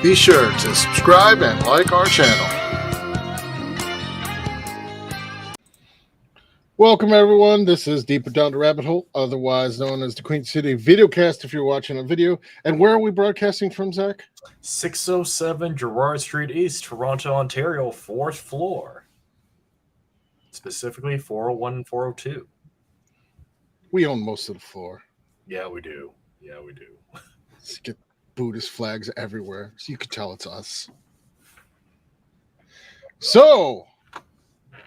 Be sure to subscribe and like our channel. Welcome, everyone. This is Deeper Down the Rabbit Hole, otherwise known as the Queen City Videocast if you're watching on video. And where are we broadcasting from, Zach? 607 Gerrard Street East, Toronto, Ontario, 4th floor. Specifically 401 and 402. We own most of the floor. Yeah, we do. Let's get Buddhist flags everywhere, so you can tell it's us. So,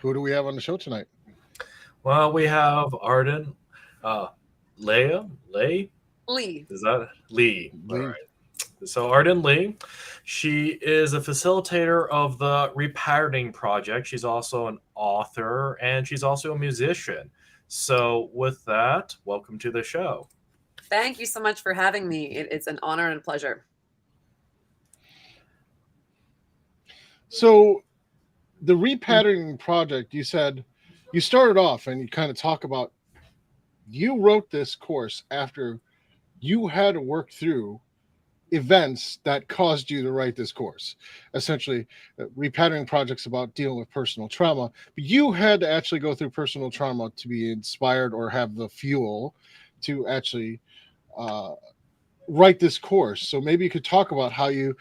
who do we have on the show tonight? Well, we have Arden Leigh. Is that Leigh? All right. So Arden Leigh, she is a facilitator of the Repatterning Project. She's also an author, and she's also a musician. So with that, welcome to the show. Thank you so much for having me. It's an honor and a pleasure. So the Repatterning Project, you said you started off and you kind of talk about you wrote this course after you had to work through events that caused you to write this course. Essentially, Repatterning Project's about dealing with personal trauma, but you had to actually go through personal trauma to be inspired or have the fuel to actually write this course. So maybe you could talk about how you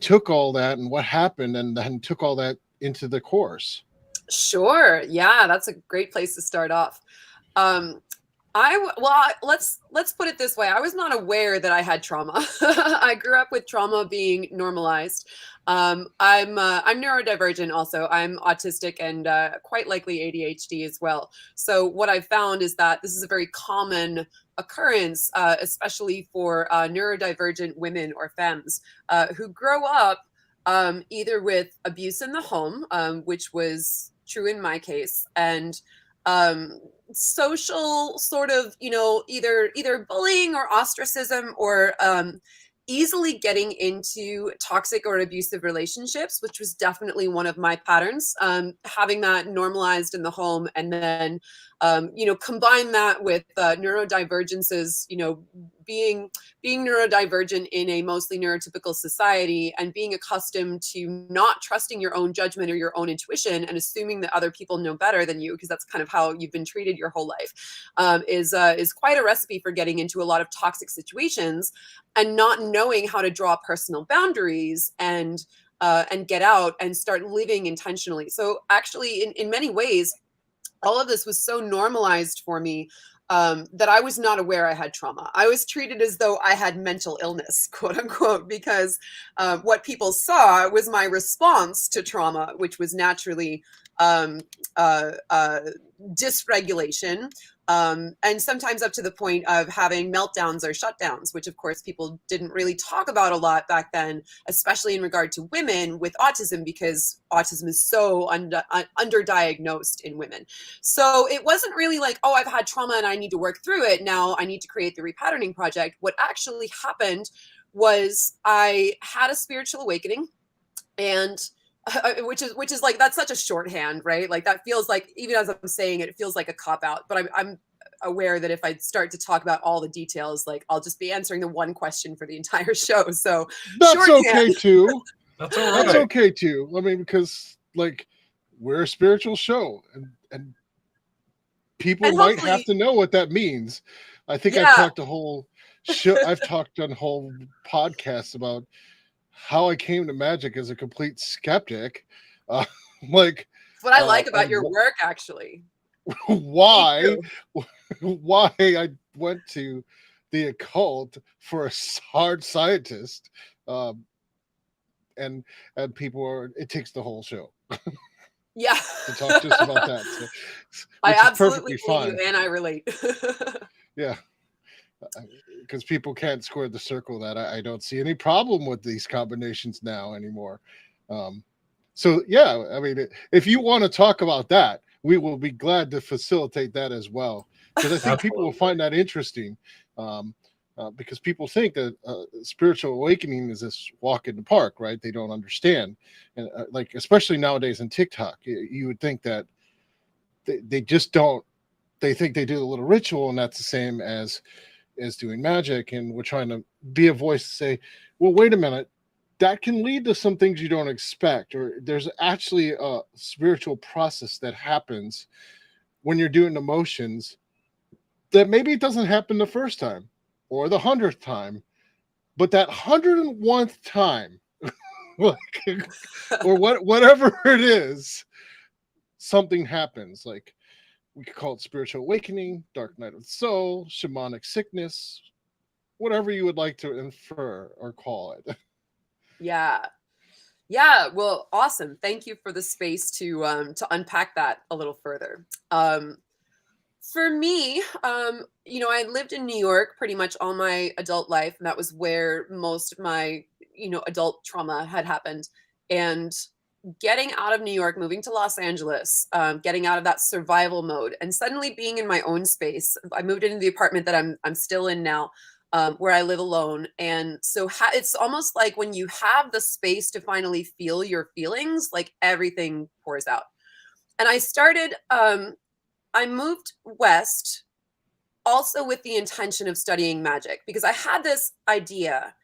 took all that and what happened and then took all that into the course. Sure. Yeah, that's a great place to start off. Let's put it this way. I was not aware that I had trauma. I grew up with trauma being normalized. I'm neurodivergent also. I'm autistic and quite likely ADHD as well. So what I've found is that this is a very common occurrence, especially for neurodivergent women or femmes who grow up either with abuse in the home, which was true in my case, and social sort of, either bullying or ostracism or easily getting into toxic or abusive relationships, which was definitely one of my patterns, having that normalized in the home. And then, combine that with neurodivergences, being neurodivergent in a mostly neurotypical society and being accustomed to not trusting your own judgment or your own intuition and assuming that other people know better than you, because that's kind of how you've been treated your whole life, is quite a recipe for getting into a lot of toxic situations and not knowing how to draw personal boundaries and get out and start living intentionally. So actually, in many ways, all of this was so normalized for me that I was not aware I had trauma. I was treated as though I had mental illness, quote unquote, because what people saw was my response to trauma, which was naturally dysregulation, and sometimes up to the point of having meltdowns or shutdowns, which of course people didn't really talk about a lot back then, especially in regard to women with autism, because autism is so underdiagnosed in women. So it wasn't really like, oh, I've had trauma and I need to work through it. Now I need to create the Repatterning Project. What actually happened was I had a spiritual awakening, and which is like, that's such a shorthand, right? Like that feels like, even as I'm saying it, it feels like a cop out, but I'm aware that if I start to talk about all the details, like I'll just be answering the one question for the entire show. So that's okay too. That's all right. That's okay too. I mean, because like we're a spiritual show and people might have to know what that means. I think I've talked a whole show. I've talked on whole podcasts about how I came to magic as a complete skeptic. What I like about your work, actually. Why I went to the occult for a hard scientist, and people are. It takes the whole show. Yeah. To talk just about that. So, I absolutely believe you, and I relate. Yeah. Because people can't square the circle that I don't see any problem with these combinations now anymore. So yeah, I mean, if you want to talk about that, we will be glad to facilitate that as well, because I think people will find that interesting, because people think that spiritual awakening is this walk in the park, right? They don't understand, and like especially nowadays in TikTok, you would think that they just don't. They think they do a little ritual, and that's the same as doing magic, and we're trying to be a voice to say, well, wait a minute, that can lead to some things you don't expect, or there's actually a spiritual process that happens when you're doing emotions that maybe it doesn't happen the first time or the 100th time, but that 101th time, like, or whatever it is, something happens. Like, we could call it spiritual awakening, dark night of the soul, shamanic sickness, whatever you would like to infer or call it. Yeah. Yeah. Well, awesome. Thank you for the space to unpack that a little further. For me, I lived in New York pretty much all my adult life, and that was where most of my, adult trauma had happened. And getting out of New York, moving to Los Angeles, getting out of that survival mode, and suddenly being in my own space. I moved into the apartment that I'm still in now, where I live alone. And so it's almost like when you have the space to finally feel your feelings, like everything pours out. And I moved west also with the intention of studying magic, because I had this idea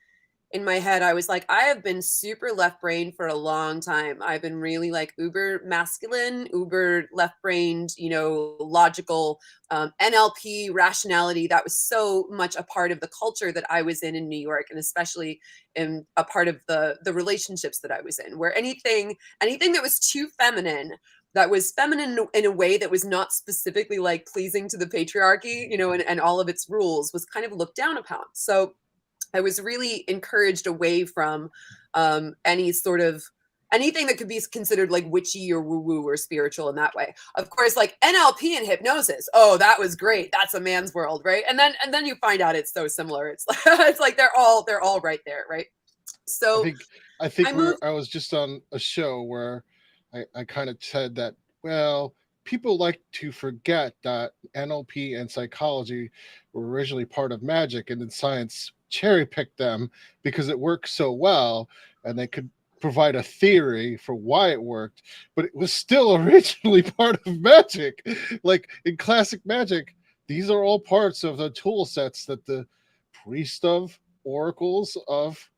in my head. I was like, I have been super left brained for a long time. I've been really like uber masculine, uber left brained, logical, NLP, rationality. That was so much a part of the culture that I was in New York, and especially in a part of the relationships that I was in, where anything that was too feminine, that was feminine in a way that was not specifically like pleasing to the patriarchy, and all of its rules, was kind of looked down upon. So I was really encouraged away from anything that could be considered like witchy or woo-woo or spiritual in that way. Of course, like NLP and hypnosis. Oh, that was great. That's a man's world, right? And then you find out it's so similar. It's like, it's like they're all right there, right? So I think I was just on a show where I kind of said that, well, people like to forget that NLP and psychology were originally part of magic, and then science cherry-picked them because it worked so well, and they could provide a theory for why it worked, but it was still originally part of magic. Like in classic magic, these are all parts of the tool sets that the priest of oracles of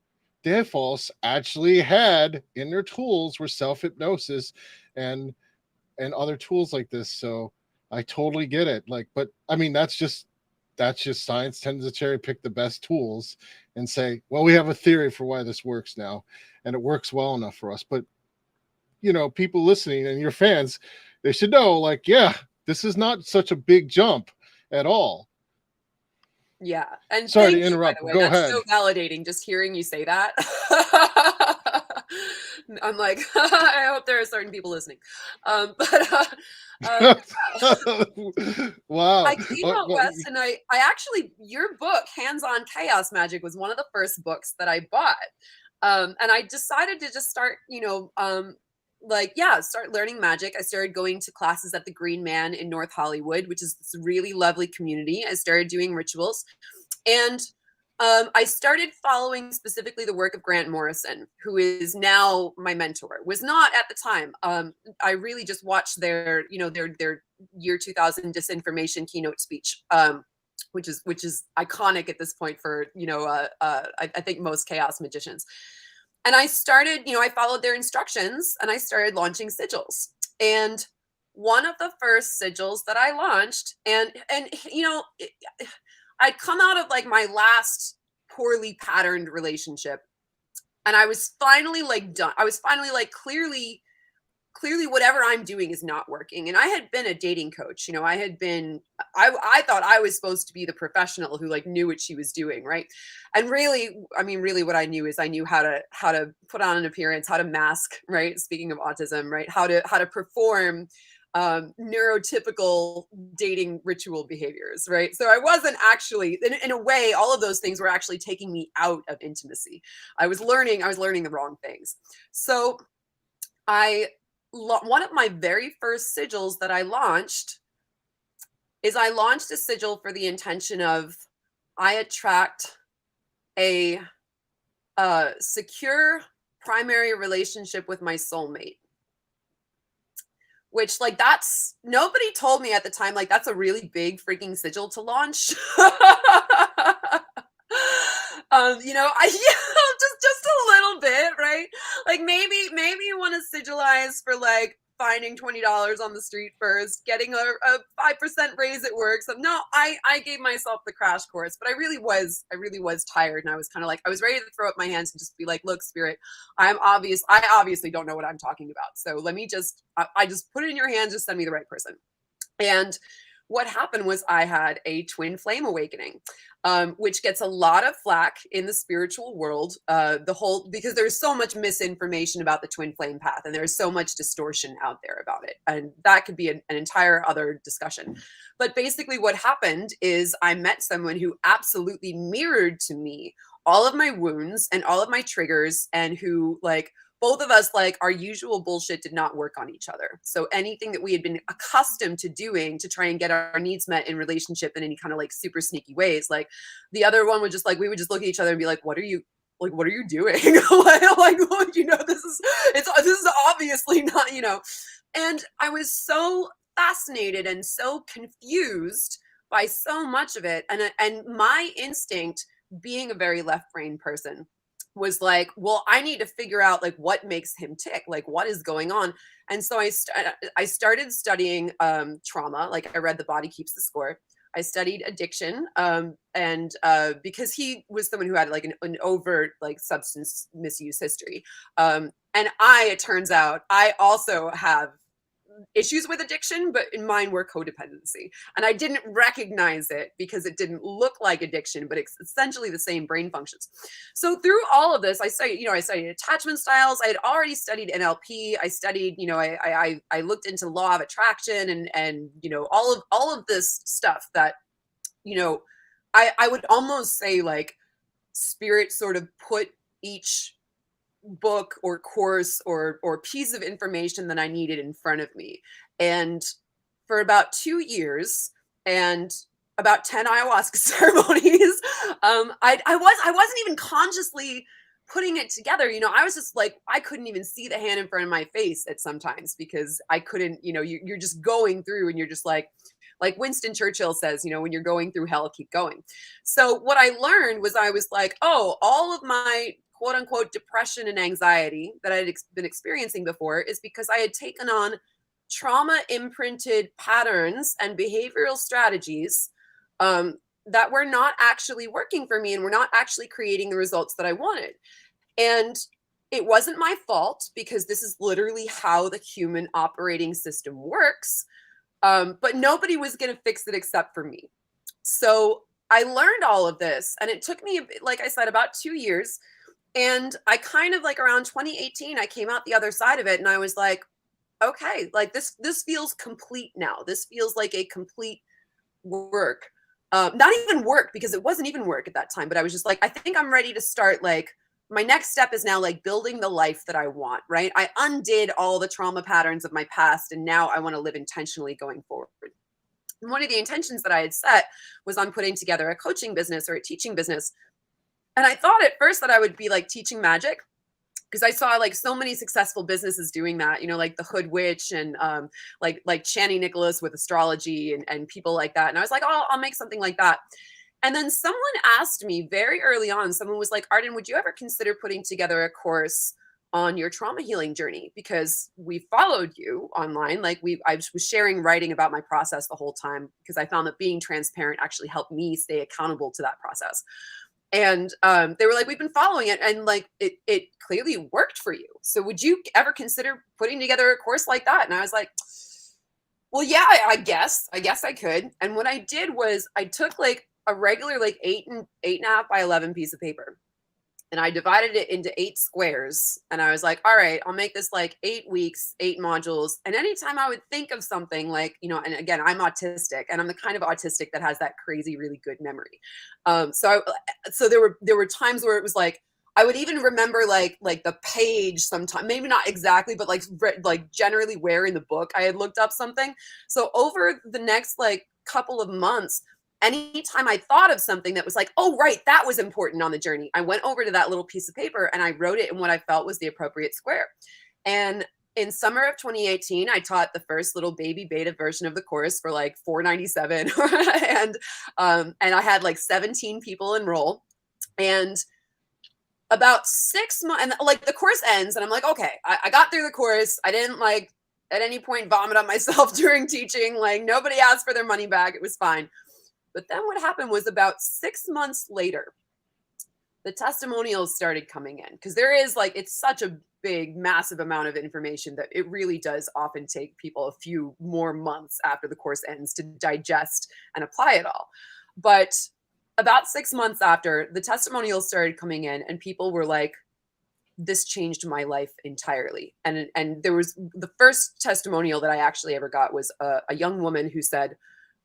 Delphos actually had in their tools, were self-hypnosis and other tools like this. So I totally get it. Like, but I mean, that's just science tends to cherry pick the best tools and say, well, we have a theory for why this works now, and it works well enough for us. But people listening and your fans, they should know, like, yeah, this is not such a big jump at all. Yeah. And sorry to interrupt. You, by the way. Go That's ahead. So validating just hearing you say that. I'm like, I hope there are certain people listening. Wow. I came out west, and I actually, your book, Hands-on Chaos Magic, was one of the first books that I bought. And I decided to just start, start learning magic. I started going to classes at the Green Man in North Hollywood, which is this really lovely community. I started doing rituals, and I started following specifically the work of Grant Morrison, who is now my mentor. Was not at the time. I really just watched their year 2000 disinformation keynote speech, which is iconic at this point for I think most chaos magicians. And I started, I followed their instructions, and I started launching sigils. And one of the first sigils that I launched, and I'd come out of like my last poorly patterned relationship, and I was finally like done. I was finally like clearly whatever I'm doing is not working. And I had been a dating coach. I thought I was supposed to be the professional who like knew what she was doing, right? And really what I knew is I knew how to put on an appearance, how to mask, right? Speaking of autism, right? How to perform neurotypical dating ritual behaviors, right? So I wasn't actually, in a way, all of those things were actually taking me out of intimacy. I was learning the wrong things. So one of my very first sigils that I launched a sigil for the intention of, I attract a secure primary relationship with my soulmate. Which, like, nobody told me at the time, like, that's a really big freaking sigil to launch. just a little bit, right? Like maybe you want to sigilize for like finding $20 on the street first, getting a 5% raise at work. So no, I gave myself the crash course, but I really was tired, and I was kind of like, I was ready to throw up my hands and just be like, look, Spirit, I obviously don't know what I'm talking about. So let me I just put it in your hands, just send me the right person. And what happened was I had a twin flame awakening, which gets a lot of flack in the spiritual world, because there's so much misinformation about the twin flame path, and there's so much distortion out there about it. And that could be an entire other discussion. But basically what happened is I met someone who absolutely mirrored to me all of my wounds and all of my triggers, and who, like, both of us, like, our usual bullshit did not work on each other. So anything that we had been accustomed to doing to try and get our needs met in relationship in any kind of like super sneaky ways, like the other one would just like, we would just look at each other and be like, what are you doing? like, you know, this is obviously not, you know. And I was so fascinated and so confused by so much of it. And my instinct, being a very left brain person, was like, well, I need to figure out like what makes him tick, like what is going on. And so I started studying trauma. Like I read The Body Keeps the Score. I studied addiction, and because he was someone who had like an overt like substance misuse history. And it turns out I also have issues with addiction, but in mine were codependency. And I didn't recognize it because it didn't look like addiction, but it's essentially the same brain functions. So through all of this, I studied attachment styles. I had already studied NLP. I studied, I looked into law of attraction and all of this stuff that, I would almost say like Spirit sort of put each book or course or piece of information that I needed in front of me. And for about 2 years and about 10 ayahuasca ceremonies, I wasn't even consciously putting it together. I was just like, I couldn't even see the hand in front of my face at sometimes because I couldn't, you're just going through and you're just like Winston Churchill says, when you're going through hell, keep going. So what I learned was I was like, oh, all of my quote unquote depression and anxiety that I had been experiencing before is because I had taken on trauma imprinted patterns and behavioral strategies that were not actually working for me and were not actually creating the results that I wanted. And it wasn't my fault because this is literally how the human operating system works. But nobody was going to fix it except for me. So I learned all of this, and it took me, like I said, about 2 years. And I kind of like around 2018, I came out the other side of it and I was like, okay, like this feels complete now. This feels like a complete work. Not even work, because it wasn't even work at that time, but I was just like, I think I'm ready to start, like, my next step is now like building the life that I want, right? I undid all the trauma patterns of my past, and now I want to live intentionally going forward. And one of the intentions that I had set was on putting together a coaching business or a teaching business. And I thought at first that I would be like teaching magic, because I saw like so many successful businesses doing that, like the Hood Witch and like Channy Nicholas with astrology and people like that. And I was like, oh, I'll make something like that. And then someone asked me very early on, someone was like, Arden, would you ever consider putting together a course on your trauma healing journey? Because we followed you online. Like I was sharing, writing about my process the whole time, because I found that being transparent actually helped me stay accountable to that process. And they were like, we've been following it, and like it clearly worked for you. So would you ever consider putting together a course like that? And I was like, well, yeah, I guess I could. And what I did was I took like a regular like 8.5 by 11 piece of paper, and I divided it into 8 squares. And I was like, all right, I'll make this like 8 weeks, 8 modules. And anytime I would think of something like, and again, I'm autistic, and I'm the kind of autistic that has that crazy, really good memory. So there were times where it was like, I would even remember like the page sometime, maybe not exactly, but like generally where in the book I had looked up something. So over the next like couple of months, anytime I thought of something that was like, oh, right, that was important on the journey, I went over to that little piece of paper and I wrote it in what I felt was the appropriate square. And in summer of 2018, I taught the first little baby beta version of the course for like $497. And I had like 17 people enroll. And about 6 months, and like the course ends, and I'm like, okay, I got through the course. I didn't like at any point vomit on myself during teaching. Like nobody asked for their money back. It was fine. But then what happened was about 6 months later, the testimonials started coming in, because there is like, it's such a big, massive amount of information that it really does often take people a few more months after the course ends to digest and apply it all. But about 6 months after, the testimonials started coming in, and people were like, this changed my life entirely. And there was the first testimonial that I actually ever got was a young woman who said,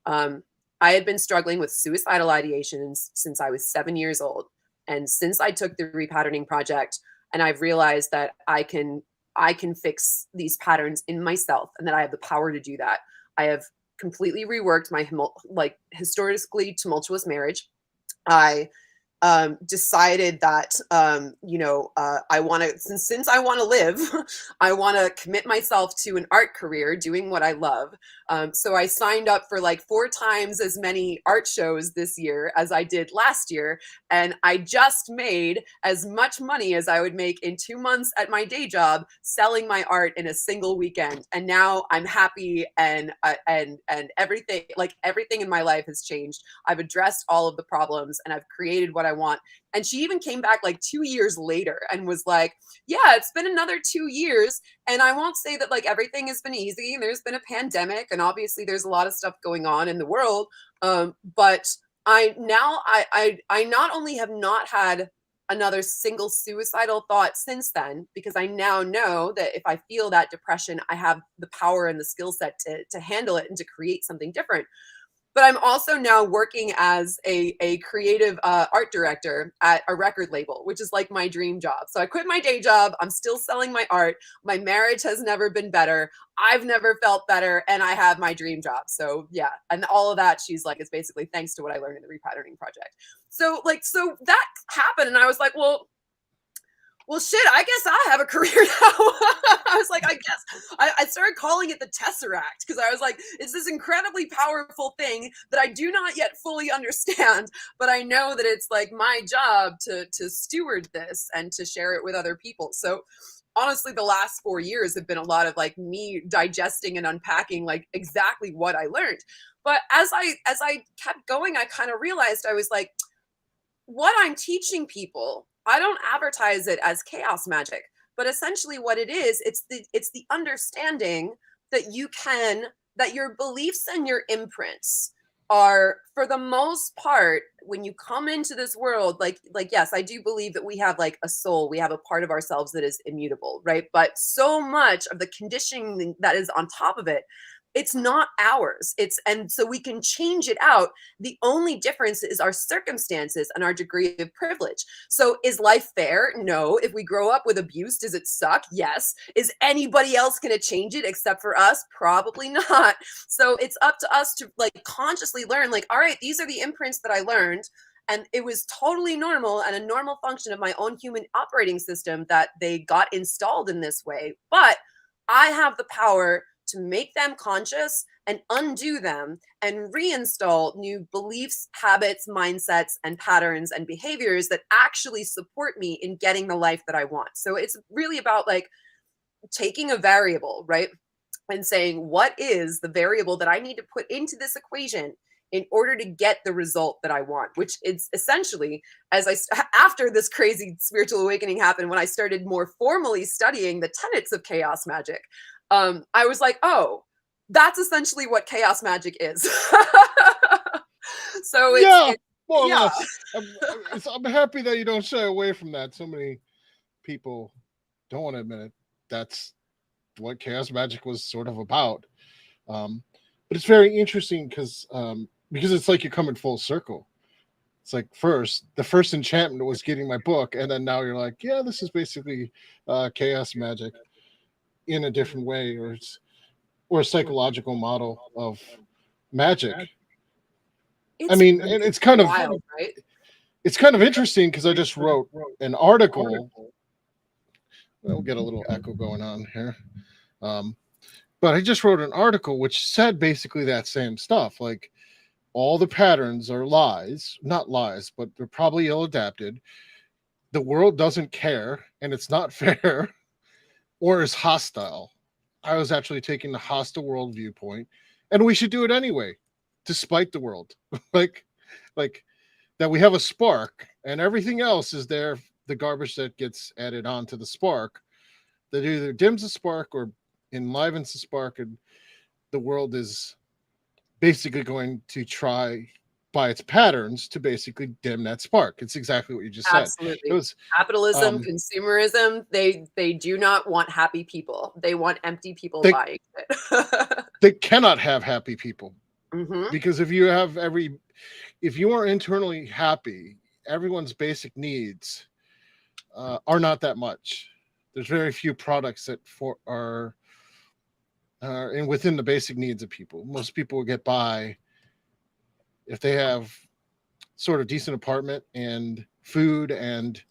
I had been struggling with suicidal ideations since I was 7 years old. And since I took the repatterning project, and I've realized that I can fix these patterns in myself, and that I have the power to do that. I have completely reworked my historically tumultuous marriage. I decided that I want to, since I want to live, I want to commit myself to an art career doing what I love. So I signed up for like 4 times as many art shows this year as I did last year, and I just made as much money as I would make in 2 months at my day job selling my art in a single weekend. And now I'm happy, and everything in my life has changed. I've addressed all of the problems, and I've created what I want. And she even came back like 2 years later and was like, yeah, it's been another 2 years. And I won't say that like everything has been easy. There's been a pandemic, and obviously there's a lot of stuff going on in the world. But I not only have not had another single suicidal thought since then, because I now know that if I feel that depression, I have the power and the skill set to handle it and to create something different. But I'm also now working as a creative art director at a record label, which is like my dream job. So I quit my day job. I'm still selling my art. My marriage has never been better. I've never felt better. And I have my dream job. So yeah. And all of that, she's like, is basically thanks to what I learned in the repatterning project. So that happened. And I was like, well, shit, I guess I have a career now. I was like, I guess I started calling it the Tesseract, because I was like, it's this incredibly powerful thing that I do not yet fully understand, but I know that it's like my job to steward this and to share it with other people. So honestly, the last 4 years have been a lot of like me digesting and unpacking like exactly what I learned. But as I kept going, I kind of realized, I was like, what I'm teaching people, I don't advertise it as chaos magic, but essentially what it is, it's the understanding that that your beliefs and your imprints are, for the most part, when you come into this world, like yes, I do believe that we have like a soul, we have a part of ourselves that is immutable, right? But so much of the conditioning that is on top of it, it's not ours. And so we can change it out. The only difference is our circumstances and our degree of privilege. So is life fair? No. If we grow up with abuse, does it suck? Yes. Is anybody else going to change it except for us? Probably not. So it's up to us to like consciously learn, like, all right, these are the imprints that I learned. And it was totally normal and a normal function of my own human operating system that they got installed in this way. But I have the power to make them conscious and undo them and reinstall new beliefs, habits, mindsets, and patterns and behaviors that actually support me in getting the life that I want. So it's really about like taking a variable, right? And saying, what is the variable that I need to put into this equation in order to get the result that I want, which is essentially, after this crazy spiritual awakening happened, when I started more formally studying the tenets of chaos magic, I was like, oh, that's essentially what chaos magic is. So it's more or less. I'm happy that you don't shy away from that. So many people don't want to admit it. That's what chaos magic was sort of about. But it's very interesting because it's like you're coming full circle. It's like the first enchantment was getting my book, and then now you're like, yeah, this is basically chaos magic in a different way, or a psychological model of magic. And it's kind wild, of right? It's kind of interesting because I just wrote an article. We'll get a little echo going on here. But I just wrote an article which said basically that same stuff. Like, all the patterns are lies, not lies, but they're probably ill adapted. the world doesn't care and it's not fair or is hostile. I was actually taking the hostile world viewpoint, and we should do it anyway, despite the world. like that we have a spark and everything else is there, the garbage that gets added onto the spark that either dims the spark or enlivens the spark, and the world is basically going to try by its patterns to basically dim that spark. It's exactly what you just said. Absolutely. It was capitalism, consumerism. They do not want happy people. They want empty people buying it. They cannot have happy people. Mm-hmm. Because if you are internally happy, everyone's basic needs are not that much. There's very few products that are within the basic needs of people. Most people will get by if they have sort of decent apartment and food and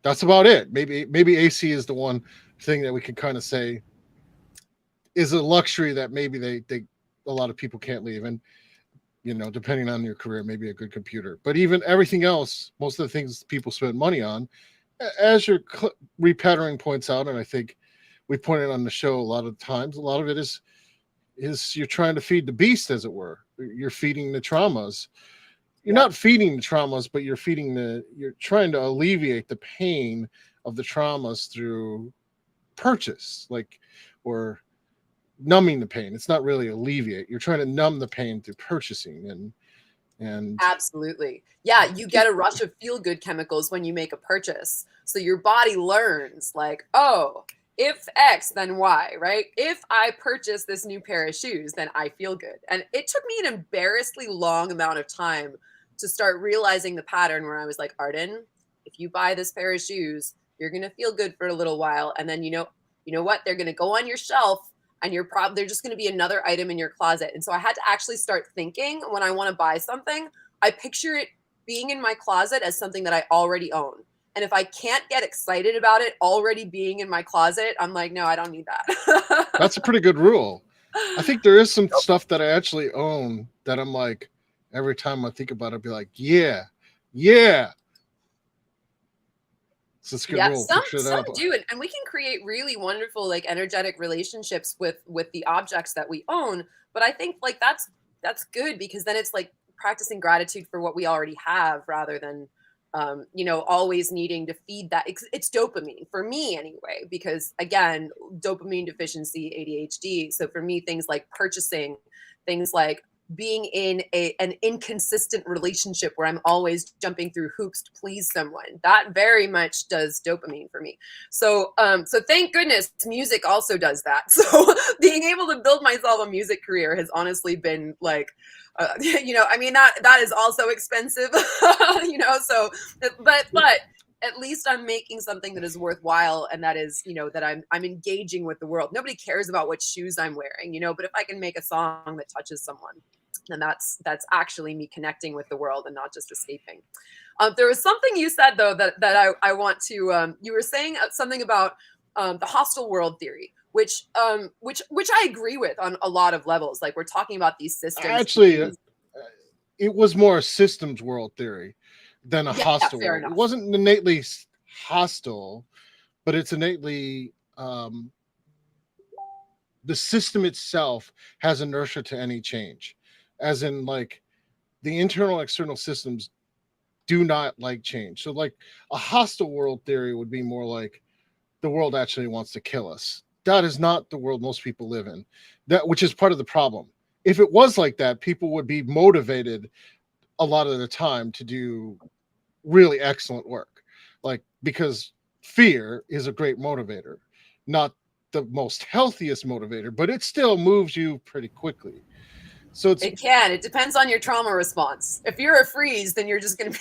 that's about it. Maybe AC is the one thing that we can kind of say is a luxury that maybe a lot of people can't leave. And depending on your career, maybe a good computer. But even everything else, most of the things people spend money on, as your repatterning points out, and I think we pointed on the show a lot of times, a lot of it is you're trying to feed the beast, as it were. You're feeding the traumas. You're not feeding the traumas, but you're trying to alleviate the pain of the traumas through purchase, or numbing the pain. It's not really alleviate. You're trying to numb the pain through purchasing and absolutely. Yeah, you get a rush of feel-good chemicals when you make a purchase. So your body learns oh, if X, then Y, right? If I purchase this new pair of shoes, then I feel good. And it took me an embarrassingly long amount of time to start realizing the pattern where I was like, Arden, if you buy this pair of shoes, you're going to feel good for a little while. And then, you know what? They're going to go on your shelf and they're just going to be another item in your closet. And so I had to actually start thinking when I want to buy something, I picture it being in my closet as something that I already own. And if I can't get excited about it already being in my closet, I'm like, no, I don't need that. That's a pretty good rule. I think there is some stuff that I actually own that I'm like, every time I think about it, I'd be like, yeah. So it's a good rule. Some do it. And we can create really wonderful, energetic relationships with the objects that we own. But I think that's good, because then it's practicing gratitude for what we already have rather than always needing to feed that. It's dopamine for me anyway, because again, dopamine deficiency, ADHD. So for me, things like purchasing, things like being in an inconsistent relationship where I'm always jumping through hoops to please someone, that very much does dopamine for me. So thank goodness music also does that. So being able to build myself a music career has honestly been that is also expensive, so, but at least I'm making something that is worthwhile, and that is, that I'm engaging with the world. Nobody cares about what shoes I'm wearing, but if I can make a song that touches someone, then that's actually me connecting with the world and not just escaping. There was something you said though that I want to, you were saying something about the hostile world theory, which I agree with on a lot of levels. We're talking about these systems. Actually, it was more a systems world theory than a hostile world. Enough. It wasn't innately hostile, but it's innately the system itself has inertia to any change, as in the internal external systems do not like change. So a hostile world theory would be more like the world actually wants to kill us. That is not the world most people live in, which is part of the problem. If it was like that, people would be motivated a lot of the time to do really excellent work, because fear is a great motivator, not the most healthiest motivator, but it still moves you pretty quickly. So it depends on your trauma response. If you're a freeze, then you're just going to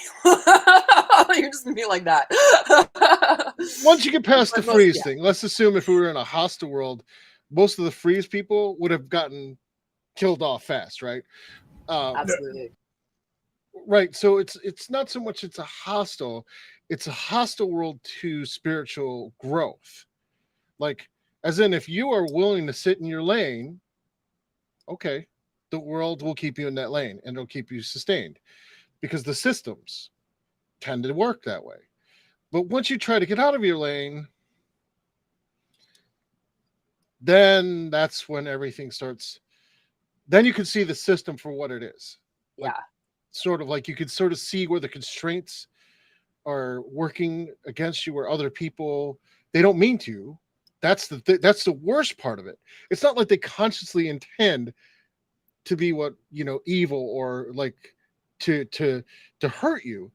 be like that. Once you get past the freeze thing, let's assume if we were in a hostile world, most of the freeze people would have gotten killed off fast, right? Absolutely. Right. So it's not so much it's a hostile world to spiritual growth. As in, if you are willing to sit in your lane, okay, the world will keep you in that lane and it'll keep you sustained, because the systems tend to work that way. But once you try to get out of your lane, then that's when everything starts. Then you can see the system for what it is. Like, sort of like you can sort of see where the constraints are working against you, or other people, they don't mean to. That's the worst part of it. It's not like they consciously intend to be evil, or like to hurt you.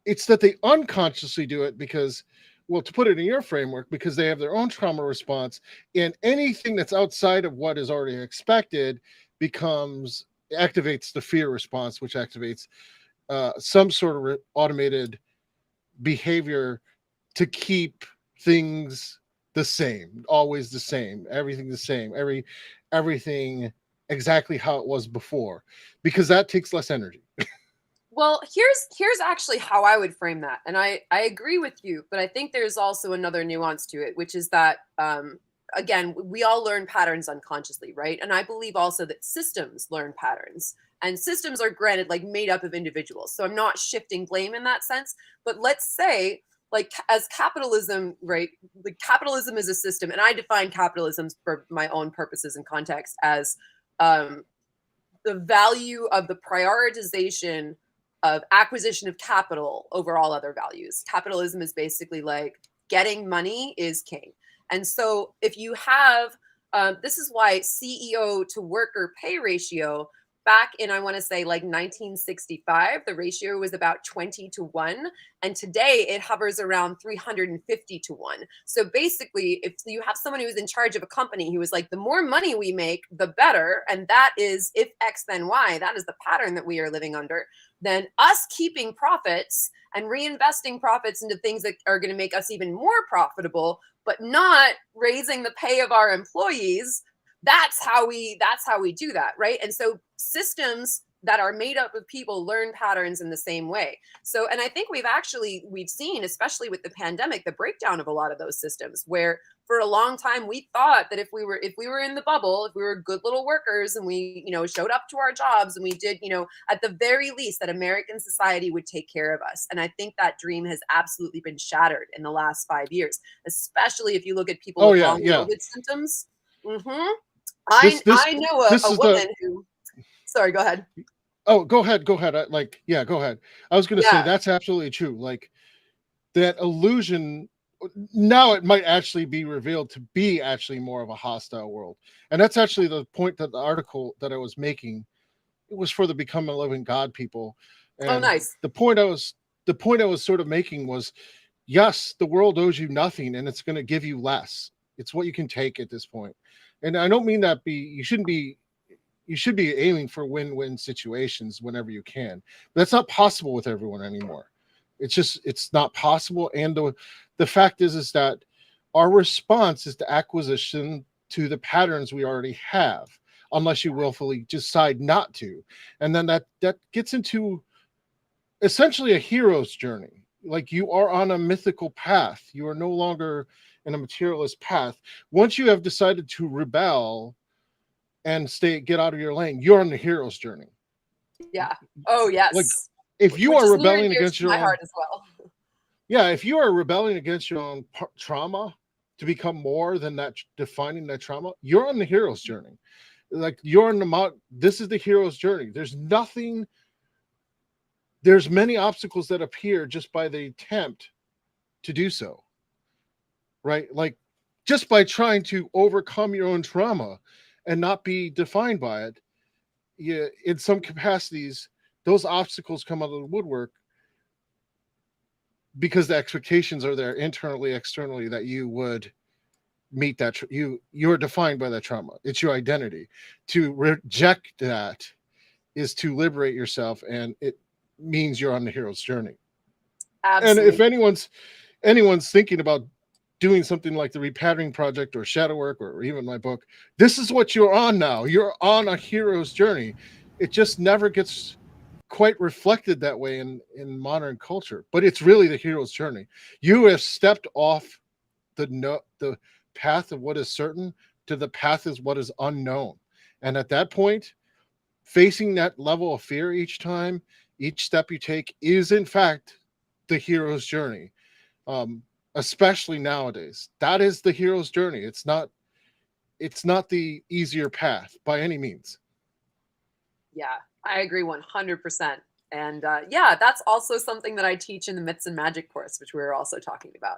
It's that they unconsciously do it because, well, to put it in your framework, because they have their own trauma response, and anything that's outside of what is already expected activates the fear response, which activates some sort of automated behavior to keep things the same, always the same, everything the same, everything exactly how it was before, because that takes less energy. Well, here's actually how I would frame that. And I agree with you, but I think there's also another nuance to it, which is that, again, we all learn patterns unconsciously, right? And I believe also that systems learn patterns. And systems are, granted, like made up of individuals. So I'm not shifting blame in that sense. But let's say, like, as capitalism, right? Like, capitalism is a system. And I define capitalism for my own purposes and context as the value of the prioritization of acquisition of capital over all other values. Capitalism is basically like getting money is king. And so if you have, this is why CEO to worker pay ratio back in, I want to say like 1965, the ratio was about 20 to 1. And today it hovers around 350 to 1. So basically, if you have someone who's in charge of a company who is like, the more money we make, the better. And that is, if X, then Y, that is the pattern that we are living under. Then us keeping profits and reinvesting profits into things that are going to make us even more profitable, but not raising the pay of our employees. That's how we do that, right? And so systems that are made up of people learn patterns in the same way. So, and I think we've seen, especially with the pandemic, the breakdown of a lot of those systems, where for a long time we thought that if we were in the bubble, if we were good little workers and we, showed up to our jobs and we did, at the very least, that American society would take care of us. And I think that dream has absolutely been shattered in the last 5 years, especially if you look at people with long COVID symptoms. Mm-hmm. I know a woman who. Sorry, go ahead. Oh, go ahead. Go ahead. Go ahead. I was going to say that's absolutely true. Like, that illusion, now it might actually be revealed to be actually more of a hostile world. And that's actually the point that the article that I was making, it was for the Become a Living God people. And nice. The point I was sort of making was, yes, the world owes you nothing and it's going to give you less. It's what you can take at this point. And I don't mean that you should be aiming for win-win situations whenever you can. But that's not possible with everyone anymore. It's not possible. And the fact is that our response is the acquisition to the patterns we already have, unless you willfully decide not to. And then that gets into essentially a hero's journey. Like, you are on a mythical path. You are no longer in a materialist path. Once you have decided to rebel and get out of your lane, you're on the hero's journey. Yeah. Oh, yes. Like, if you are rebelling against your own heart as well. Yeah, if you are rebelling against your own trauma to become more than that, defining that trauma, you're on the hero's journey. Like, you're in this is the hero's journey. There's many obstacles that appear just by the attempt to do so. Right? Like, just by trying to overcome your own trauma and not be defined by it, in some capacities, those obstacles come out of the woodwork because the expectations are there internally, externally, that you would meet that. You're defined by that trauma. It's your identity. To reject that is to liberate yourself, and it means you're on the hero's journey. Absolutely. And if anyone's thinking about doing something like the Repatterning Project or Shadow Work or even my book, this is what you're on now. You're on a hero's journey. It just never gets quite reflected that way in modern culture, but it's really the hero's journey. You have stepped off the path of what is certain to the path is what is unknown. And at that point, facing that level of fear each time, each step you take is in fact the hero's journey, especially nowadays. That is the hero's journey. It's not the easier path by any means. Yeah, I agree 100%. And yeah, that's also something that I teach in the Myths and Magic course, which we were also talking about.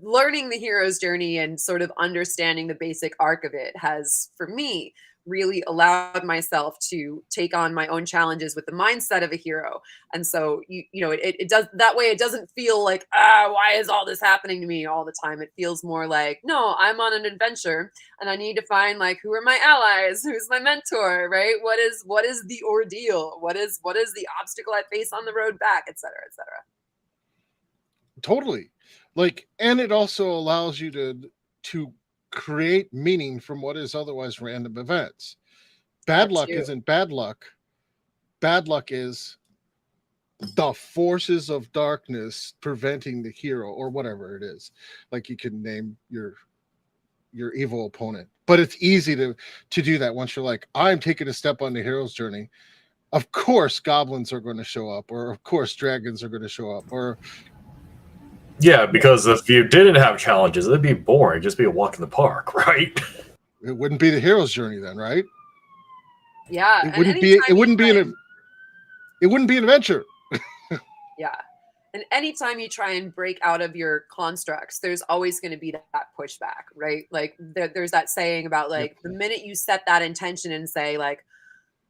Learning the hero's journey and sort of understanding the basic arc of it has, for me, really allowed myself to take on my own challenges with the mindset of a hero. And so, you know, it does that way. It doesn't feel like, why is all this happening to me all the time? It feels more like, no, I'm on an adventure and I need to find, like, who are my allies? Who's my mentor, right? What is the ordeal? What is the obstacle I face on the road back, et cetera, et cetera. Totally. Like, and it also allows you to create meaning from what is otherwise random events. Bad luck isn't bad luck. Bad luck is the forces of darkness preventing the hero, or whatever it is. Like, you can name your evil opponent, but it's easy to do that once you're like, I'm taking a step on the hero's journey. Of course goblins are going to show up, or of course dragons are going to show up, or yeah, because if you didn't have challenges, it'd be boring. It'd just be a walk in the park, right? It wouldn't be the hero's journey then, right? Yeah, it wouldn't be an adventure. Yeah. And anytime you try and break out of your constructs, there's always going to be that pushback, right? Like there's that saying about, like, the minute you set that intention and say, like,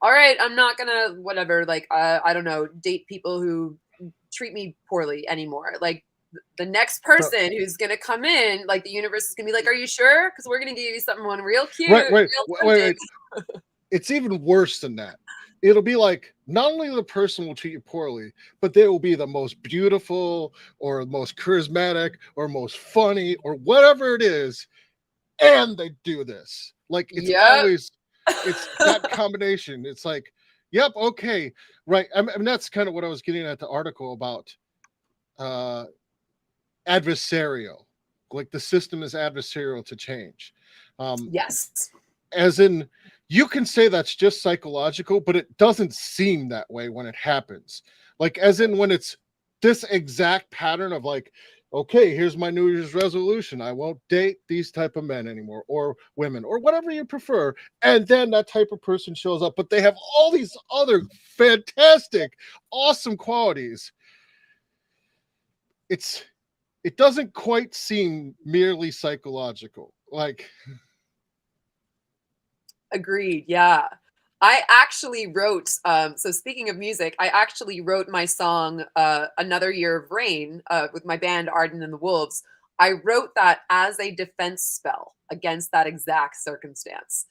all right, I'm not going to whatever, like, I don't know, date people who treat me poorly anymore. Like, the next person who's going to come in, like, the universe is going to be like, are you sure? Because we're going to give you someone real cute. Wait. It's even worse than that. It'll be like, not only the person will treat you poorly, but they will be the most beautiful or most charismatic or most funny or whatever it is. And they do this. Like, it's always, it's that combination. It's like, yep, okay, right. I mean, that's kind of what I was getting at the article about adversarial. Like, the system is adversarial to change. Yes. As in, you can say that's just psychological, but it doesn't seem that way when it happens. Like, as in, when it's this exact pattern of, like, okay, here's my New Year's resolution. I won't date these type of men anymore, or women, or whatever you prefer. And then that type of person shows up, but they have all these other fantastic, awesome qualities. It doesn't quite seem merely psychological. Like, agreed. Yeah. I actually wrote, so speaking of music, I actually wrote my song, Another Year of Rain, with my band Arden and the Wolves. I wrote that as a defense spell against that exact circumstance.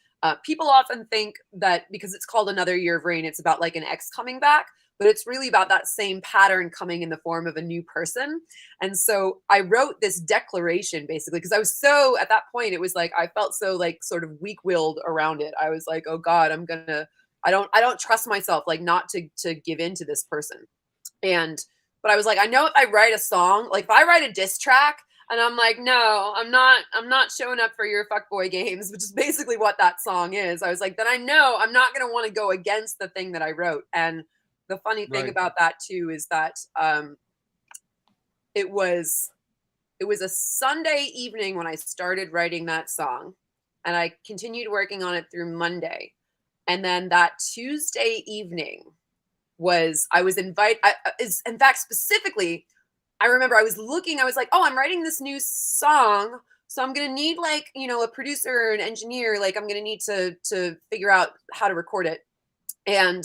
People often think that because it's called Another Year of Rain, it's about, like, an ex coming back, but it's really about that same pattern coming in the form of a new person. And so I wrote this declaration, basically, because I was so, at that point, it was like, I felt so, like, sort of weak-willed around it. I was like, oh God, I don't trust myself, like, not to give in to this person. But I was like, I know if I write a song, like, if I write a diss track and I'm like, no, I'm not showing up for your fuckboy games, which is basically what that song is. I was like, then I know I'm not going to want to go against the thing that I wrote. And the funny thing about that too is that it was a Sunday evening when I started writing that song, and I continued working on it through Monday. And then that Tuesday evening I was invited. In fact, specifically, I remember I was like, oh, I'm writing this new song, so I'm gonna need, like, you know, a producer or an engineer. Like, I'm gonna need to figure out how to record it. And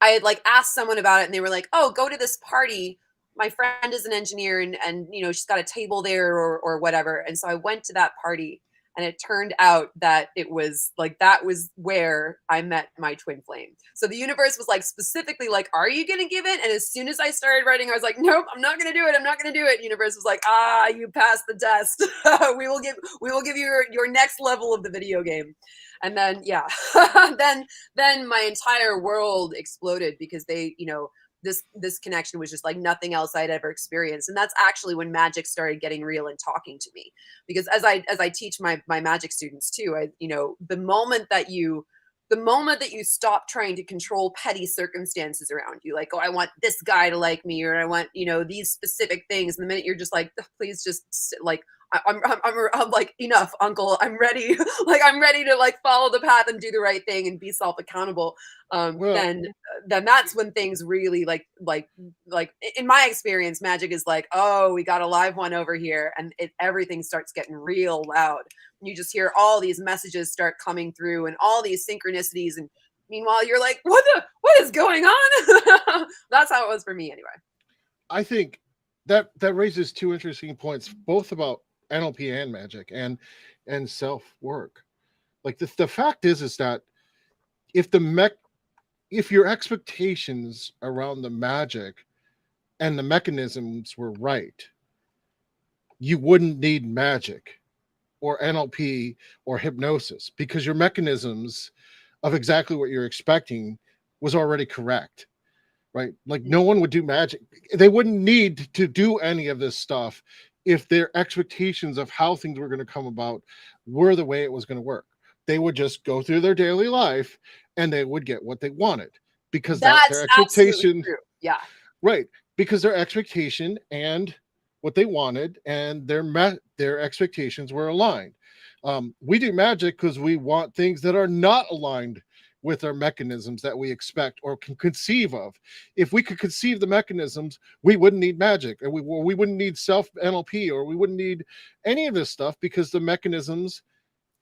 I had, like, asked someone about it, and they were like, oh, go to this party. My friend is an engineer, and you know, she's got a table there or whatever. And so I went to that party, and it turned out that it was like, that was where I met my twin flame. So the universe was, like, specifically like, are you going to give it? And as soon as I started writing, I was like, nope, I'm not going to do it. I'm not going to do it. Universe was like, you passed the test. we will give you your next level of the video game. And then, yeah, then my entire world exploded, because they, you know, this connection was just like nothing else I'd ever experienced. And that's actually when magic started getting real and talking to me, because as I teach my magic students too, you know, the moment that you the moment that you stop trying to control petty circumstances around you, like, oh, I want this guy to like me, or I want, you know, these specific things. And the minute you're just like, please just like, I'm like, enough, uncle. I'm ready. Like, I'm ready to like follow the path and do the right thing and be self-accountable. Then that's when things really like in my experience, magic is like, oh, we got a live one over here, and everything starts getting real loud. You just hear all these messages start coming through and all these synchronicities, and meanwhile you're like, what is going on? That's how it was for me anyway. I think that raises two interesting points, both about NLP and magic and self-work. Like the fact is that if your expectations around the magic and the mechanisms were right, you wouldn't need magic or NLP or hypnosis, because your mechanisms of exactly what you're expecting was already correct, right? Like no one would do magic. They wouldn't need to do any of this stuff if their expectations of how things were going to come about were the way it was going to work. They would just go through their daily life and they would get what they wanted, because that's their expectation. True. Yeah. Right. Because their expectation and what they wanted and their expectations were aligned. We do magic because we want things that are not aligned with our mechanisms that we expect or can conceive of. If we could conceive the mechanisms, we wouldn't need magic, and we wouldn't need self NLP, or we wouldn't need any of this stuff, because the mechanisms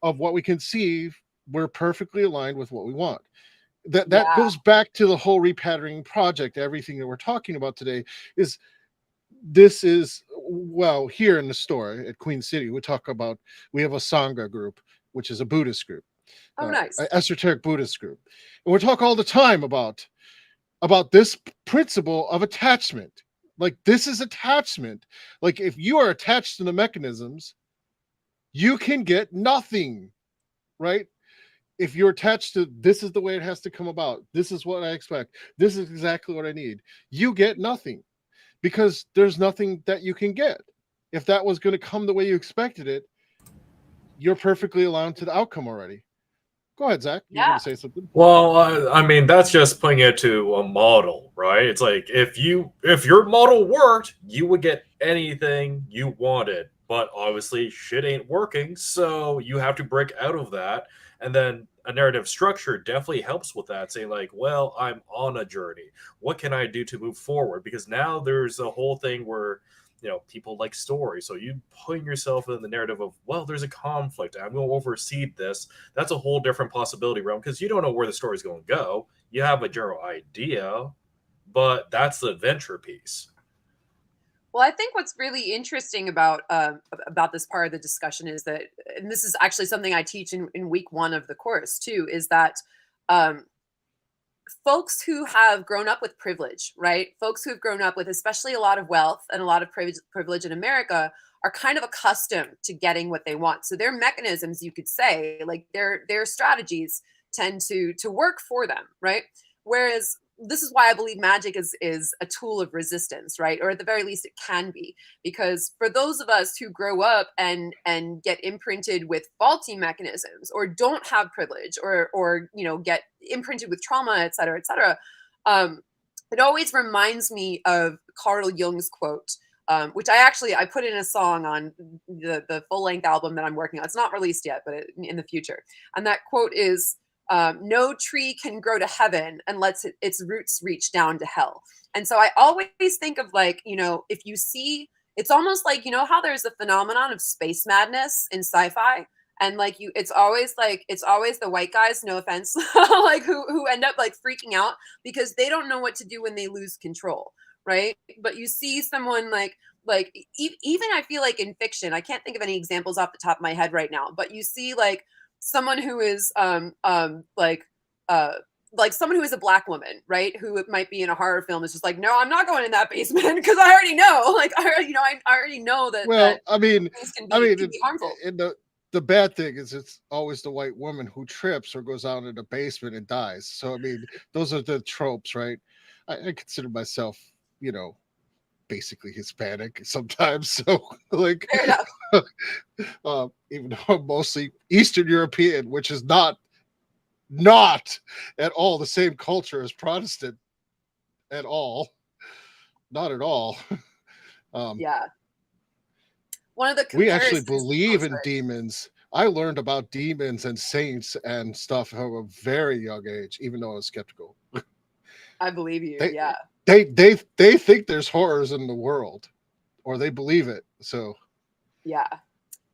of what we conceive were perfectly aligned with what we want. That goes back to the whole repatterning project. Everything that we're talking about today is well, here in the store at Queen City, we have a Sangha group, which is a Buddhist group. Oh, nice. An esoteric Buddhist group. And we talk all the time about this principle of attachment. Like, this is attachment. Like, if you are attached to the mechanisms, you can get nothing, right? If you're attached to, this is the way it has to come about, this is what I expect, this is exactly what I need, you get nothing, because there's nothing that you can get. If that was going to come the way you expected it, you're perfectly aligned to the outcome already. Go ahead, Zach. You're going to say something? Well, I mean, that's just putting it to a model, right? It's like, if your model worked, you would get anything you wanted. But obviously, shit ain't working, so you have to break out of that. And then a narrative structure definitely helps with that, saying like, well, I'm on a journey. What can I do to move forward? Because now there's a whole thing where, you know, people like stories. So you putting yourself in the narrative of, well, there's a conflict, I'm going to oversee this. That's a whole different possibility realm, because you don't know where the story's going to go. You have a general idea, but that's the adventure piece. Well, I think what's really interesting about this part of the discussion is that, and this is actually something I teach in week 1 of the course too, is that folks who have grown up with privilege, right? Folks who have grown up with especially a lot of wealth and a lot of privilege in America are kind of accustomed to getting what they want. So their mechanisms, you could say, like their strategies tend to work for them, right? Whereas this is why I believe magic is a tool of resistance, right? Or at the very least, it can be, because for those of us who grow up and get imprinted with faulty mechanisms, or don't have privilege, or you know, get imprinted with trauma, et cetera, it always reminds me of Carl Jung's quote, which I put in a song on the full length album that I'm working on. It's not released yet, but in the future. And that quote is, no tree can grow to heaven unless its roots reach down to hell. And so I always think of, like, you know, if you see, it's almost like, you know how there's a phenomenon of space madness in sci-fi, and like it's always the white guys, no offense, like who end up like freaking out because they don't know what to do when they lose control, right? But you see someone like even I feel like in fiction, I can't think of any examples off the top of my head right now, but you see like someone who is like someone who is a Black woman, right? Who might be in a horror film is just like, no, I'm not going in that basement because I already know. Like, I already know that. Well, that I mean, can be harmful. The bad thing is it's always the white woman who trips or goes out in the basement and dies. So, I mean, those are the tropes, right? I consider myself, you know, basically Hispanic sometimes. So, like, even though I'm mostly Eastern European, which is not not at all the same culture as Protestant at all. Not at all. Yeah. One of the We actually comparisons. believe in demons. I learned about demons and saints and stuff from a very young age, even though I was skeptical. I believe you. They, Yeah. They think there's horrors in the world, or they believe it. So yeah.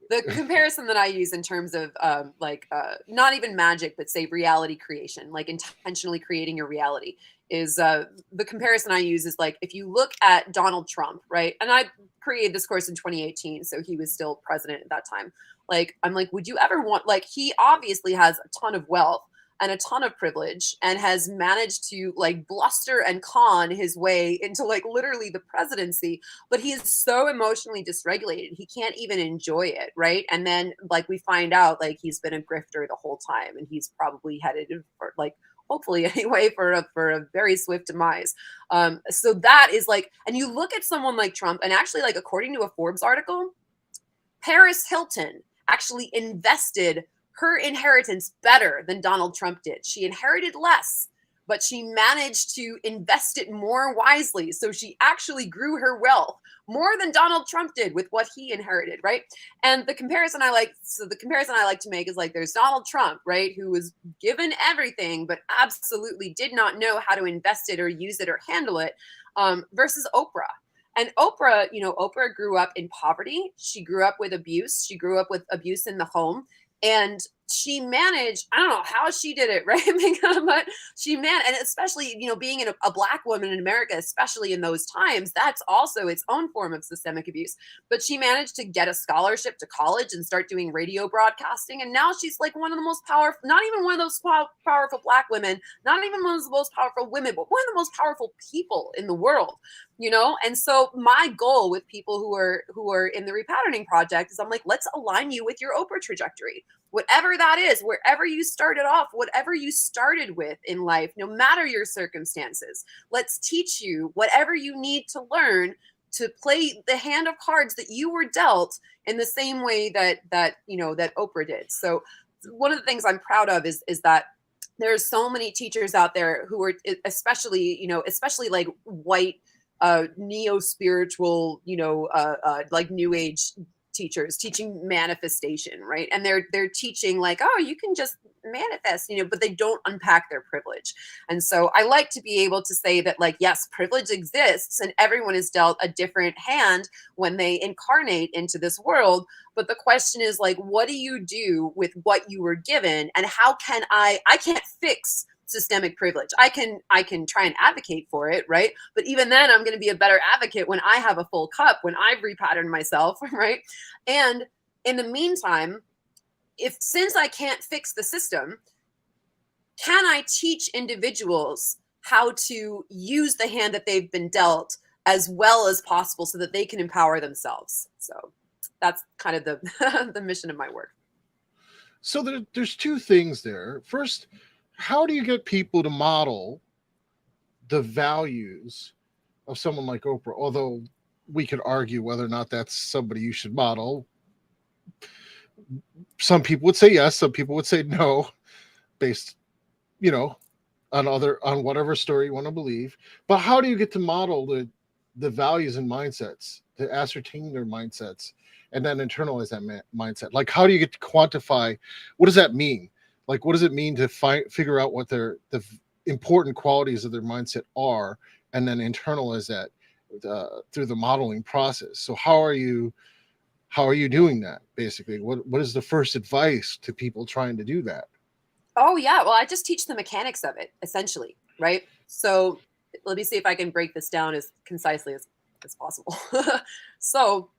The comparison that I use in terms of not even magic, but say reality creation, like intentionally creating your reality, is the comparison I use is like if you look at Donald Trump, right? And I created this course in 2018, so he was still president at that time. Like, I'm like, would you ever want, like, he obviously has a ton of wealth and a ton of privilege and has managed to like bluster and con his way into like literally the presidency, but he is so emotionally dysregulated he can't even enjoy it, right? And then like we find out like he's been a grifter the whole time and he's probably headed for like hopefully anyway for a very swift demise. So that is like, and you look at someone like Trump, and actually like according to a Forbes article, Paris Hilton actually invested her inheritance better than Donald Trump did. She inherited less, but she managed to invest it more wisely. So she actually grew her wealth more than Donald Trump did with what he inherited, right? And the comparison I like to make is like there's Donald Trump, right, who was given everything but absolutely did not know how to invest it or use it or handle it, versus Oprah. And Oprah, Oprah grew up in poverty. She grew up with abuse. She grew up with abuse in the home. And she managed, I don't know how she did it, right? But she managed, and especially, being a Black woman in America, especially in those times, that's also its own form of systemic abuse. But she managed to get a scholarship to college and start doing radio broadcasting. And now she's like one of the most powerful, not even one of those powerful Black women, not even one of the most powerful women, but one of the most powerful people in the world. And so my goal with people who are in the repatterning project is I'm like, let's align you with your Oprah trajectory, whatever that is, wherever you started off, whatever you started with in life, no matter your circumstances. Let's teach you whatever you need to learn to play the hand of cards that you were dealt in the same way that Oprah did. So one of the things I'm proud of is that there's so many teachers out there who are especially like white neo-spiritual, like new age teachers teaching manifestation, right? And they're teaching like, oh, you can just manifest, but they don't unpack their privilege. And so I like to be able to say that like, yes, privilege exists and everyone is dealt a different hand when they incarnate into this world. But the question is like, what do you do with what you were given? And how can I can't fix systemic privilege. I can try and advocate for it, right? But even then, I'm going to be a better advocate when I have a full cup, when I've repatterned myself, right? And in the meantime, since I can't fix the system, can I teach individuals how to use the hand that they've been dealt as well as possible so that they can empower themselves? So that's kind of the mission of my work. So there's two things there. First, how do you get people to model the values of someone like Oprah? Although we could argue whether or not that's somebody you should model. Some people would say yes, some people would say no, based, on whatever story you want to believe. But how do you get to model the values and mindsets, to ascertain their mindsets, and then internalize that mindset? Like, how do you get to quantify? What does that mean? Like, what does it mean to figure out what the important qualities of their mindset are, and then internalize that through the modeling process? So how are you doing that, basically? What is the first advice to people trying to do that? Oh, yeah. Well, I just teach the mechanics of it, essentially, right? So let me see if I can break this down as concisely as possible. So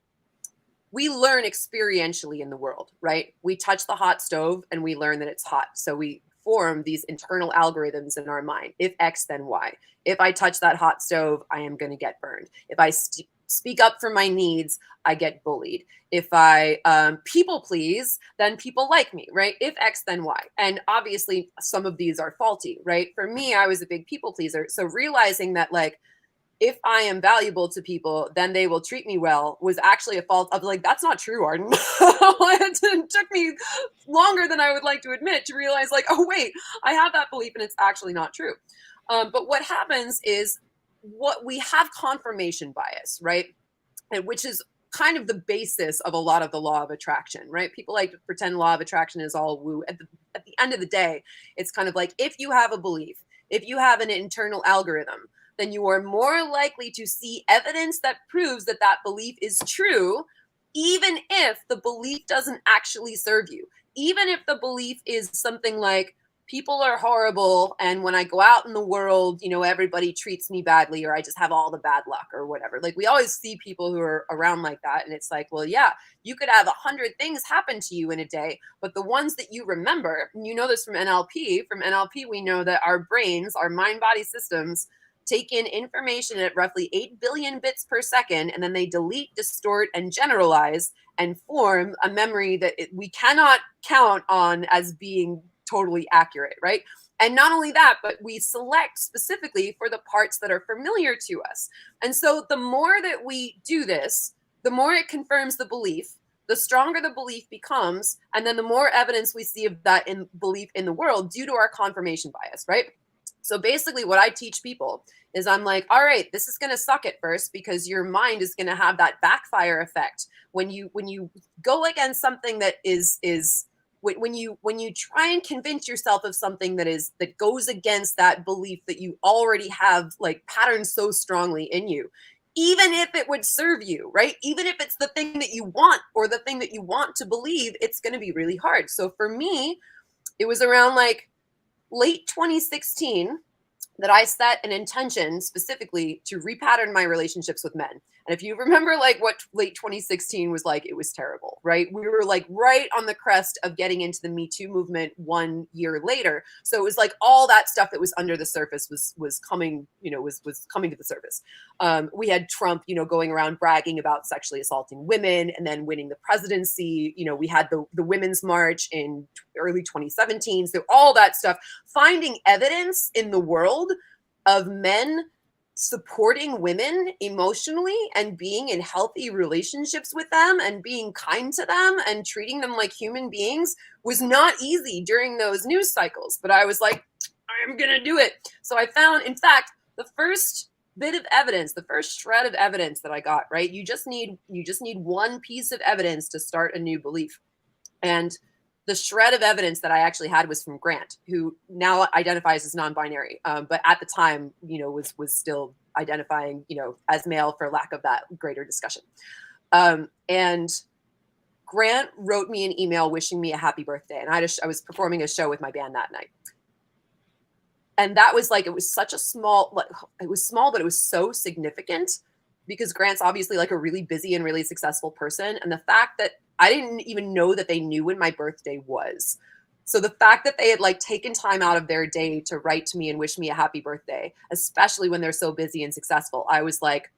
we learn experientially in the world, right? We touch the hot stove and we learn that it's hot. So we form these internal algorithms in our mind. If X, then Y. If I touch that hot stove, I am going to get burned. If I speak up for my needs, I get bullied. If I people please, then people like me, right? If X, then Y. And obviously some of these are faulty, right? For me, I was a big people pleaser. So realizing that like, if I am valuable to people, then they will treat me well, was actually a false. I was like, that's not true, Arden. It took me longer than I would like to admit to realize, like, oh wait, I have that belief and it's actually not true. But what happens is what we have confirmation bias, right? And which is kind of the basis of a lot of the law of attraction, right? People like to pretend law of attraction is all woo. At the end of the day, it's kind of like, if you have a belief, if you have an internal algorithm, then you are more likely to see evidence that proves that that belief is true, even if the belief doesn't actually serve you. Even if the belief is something like, people are horrible, and when I go out in the world, you know, everybody treats me badly, or I just have all the bad luck or whatever. Like, we always see people who are around like that, and it's like, well, yeah, you could have 100 things happen to you in a day, but the ones that you remember, and you know this from NLP, we know that our brains, our mind-body systems, take in information at roughly 8 billion bits per second, and then they delete, distort, and generalize and form a memory that we cannot count on as being totally accurate, right? And not only that, but we select specifically for the parts that are familiar to us. And so the more that we do this, the more it confirms the belief, the stronger the belief becomes, and then the more evidence we see of that in belief in the world due to our confirmation bias, right? So basically what I teach people is, I'm like, all right, this is going to suck at first, because your mind is going to have that backfire effect when you go against something that is when you try and convince yourself of something that goes against that belief that you already have, like, patterned so strongly in you, even if it would serve you, right? Even if it's the thing that you want, or the thing that you want to believe, it's going to be really hard. So for me, it was around like late 2016 that I set an intention specifically to repattern my relationships with men. And if you remember, like, what late 2016 was like, it was terrible, right? We were like right on the crest of getting into the Me Too movement 1 year later. So it was like all that stuff that was under the surface was coming, was coming to the surface. We had Trump, going around bragging about sexually assaulting women and then winning the presidency. We had the Women's March in early 2017. So all that stuff, finding evidence in the world of men supporting women emotionally and being in healthy relationships with them and being kind to them and treating them like human beings was not easy during those news cycles. But I was like, I'm going to do it. So I found, in fact, the first bit of evidence, the first shred of evidence that I got, right? You just need one piece of evidence to start a new belief. And the shred of evidence that I actually had was from Grant, who now identifies as non-binary, but at the time, was still identifying, as male for lack of that greater discussion. And Grant wrote me an email wishing me a happy birthday, and I was performing a show with my band that night. And that was like, it was such a small, it was small, but it was so significant, because Grant's obviously like a really busy and really successful person. And the fact that I didn't even know that they knew when my birthday was. So the fact that they had like taken time out of their day to write to me and wish me a happy birthday, especially when they're so busy and successful, I was like,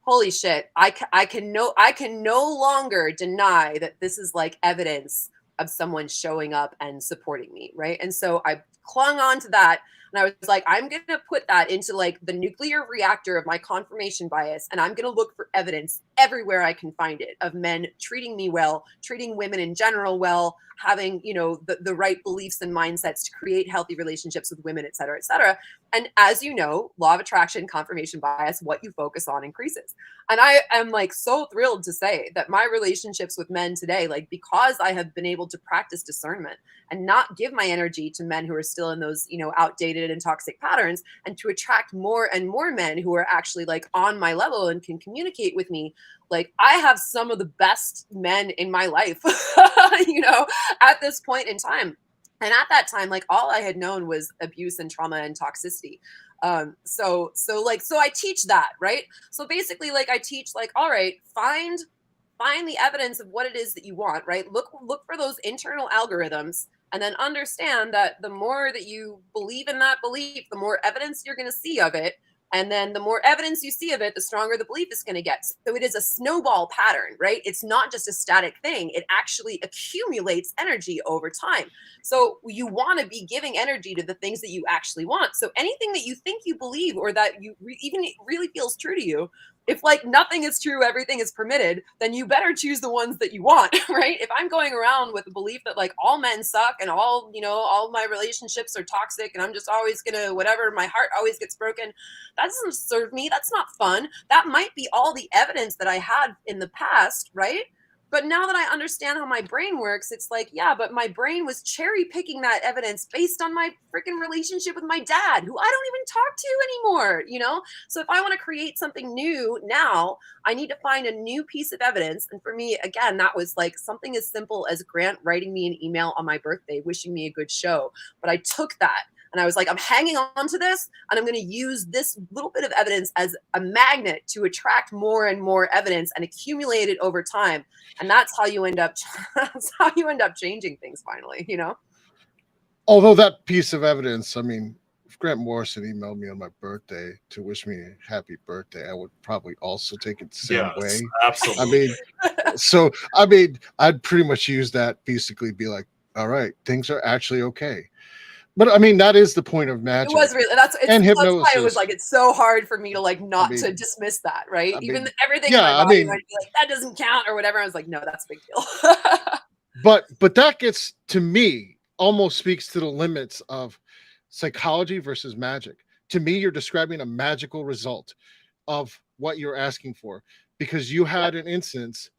holy shit, I can no longer deny that this is like evidence of someone showing up and supporting me, right? And so I clung on to that. And I was like, I'm going to put that into like the nuclear reactor of my confirmation bias. And I'm going to look for evidence everywhere I can find it of men treating me well, treating women in general well, having, the right beliefs and mindsets to create healthy relationships with women, et cetera, et cetera. And as you know, law of attraction, confirmation bias, what you focus on increases. And I am like so thrilled to say that my relationships with men today, like, because I have been able to practice discernment and not give my energy to men who are still in those, outdated and toxic patterns, and to attract more and more men who are actually like on my level and can communicate with me. Like, I have some of the best men in my life, at this point in time. And at that time, like, all I had known was abuse and trauma and toxicity. So I teach that, right? So basically, like, I teach, like, all right, find the evidence of what it is that you want, right? Look for those internal algorithms, and then understand that the more that you believe in that belief, the more evidence you're going to see of it. And then the more evidence you see of it, the stronger the belief is going to get. So it is a snowball pattern, right? It's not just a static thing. It actually accumulates energy over time. So you want to be giving energy to the things that you actually want. So anything that you think you believe or that you even really feels true to you, if like nothing is true, everything is permitted, then you better choose the ones that you want, right? If I'm going around with the belief that like all men suck and all, you know, all my relationships are toxic and I'm just always gonna, whatever, my heart always gets broken, that doesn't serve me. That's not fun. That might be all the evidence that I had in the past, right? But now that I understand how my brain works, it's like, yeah, but my brain was cherry picking that evidence based on my freaking relationship with my dad, who I don't even talk to anymore, you know? So if I want to create something new now, I need to find a new piece of evidence. And for me, again, that was like something as simple as Grant writing me an email on my birthday, wishing me a good show. But I took that and I was like, I'm hanging on to this and I'm going to use this little bit of evidence as a magnet to attract more and more evidence and accumulate it over time. And that's how you end up, changing things finally, you know? Although that piece of evidence, I mean, if Grant Morrison emailed me on my birthday to wish me a happy birthday, I would probably also take it the same way. Absolutely. I mean, I'd pretty much use that, basically be like, all right, things are actually okay. But I mean, that is the point of magic. It was really, that's why it was like, it's so hard for me to like to dismiss that, right? Even everything in my body might be like, that doesn't count or whatever. I was like, no, that's a big deal. but that gets, to me, almost speaks to the limits of psychology versus magic. To me, you're describing a magical result of what you're asking for, because you had an instance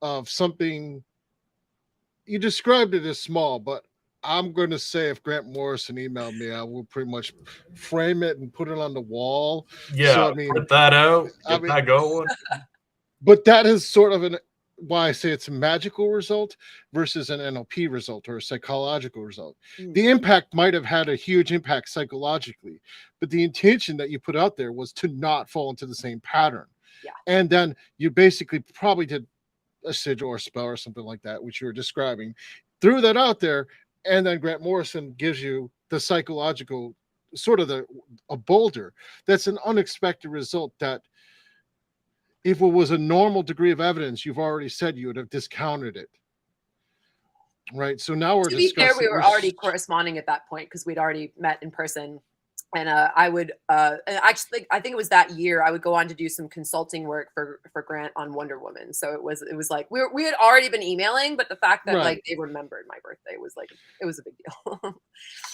of something, you described it as small, but I'm going to say if Grant Morrison emailed me, I will pretty much frame it and put it on the wall. Yeah, so, I mean, put that out, get that going. But that is sort of why I say it's a magical result versus an NLP result or a psychological result. The impact might have had a huge impact psychologically, but the intention that you put out there was to not fall into the same pattern. Yeah. And then you basically probably did a sigil or a spell or something like that, which you were describing, threw that out there, and then Grant Morrison gives you the psychological, sort of a boulder. That's an unexpected result that, if it was a normal degree of evidence, you've already said you would have discounted it. Right. So now we're discussing. To be fair, we were already corresponding at that point because we'd already met in person. And I would actually, I think it was that year, I would go on to do some consulting work for Grant on Wonder Woman. So it was like we had already been emailing, but the fact that like they remembered my birthday was like, it was a big deal.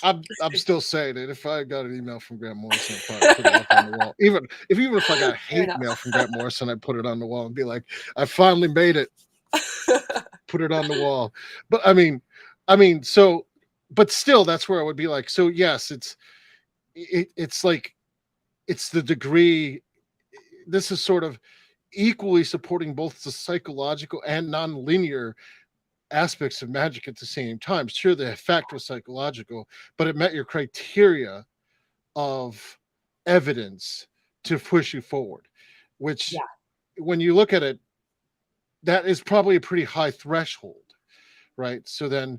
I'm still saying it. If I got an email from Grant Morrison, I'd probably put it up on the wall. Even if I got hate mail from Grant Morrison, I'd put it on the wall and be like, I finally made it. Put it on the wall. But I mean, so, but still, that's where I would be like, so yes, it's like, it's the degree. This is sort of equally supporting both the psychological and non-linear aspects of magic at the same time. Sure, the effect was psychological, but it met your criteria of evidence to push you forward, which when you look at it, that is probably a pretty high threshold, right? So then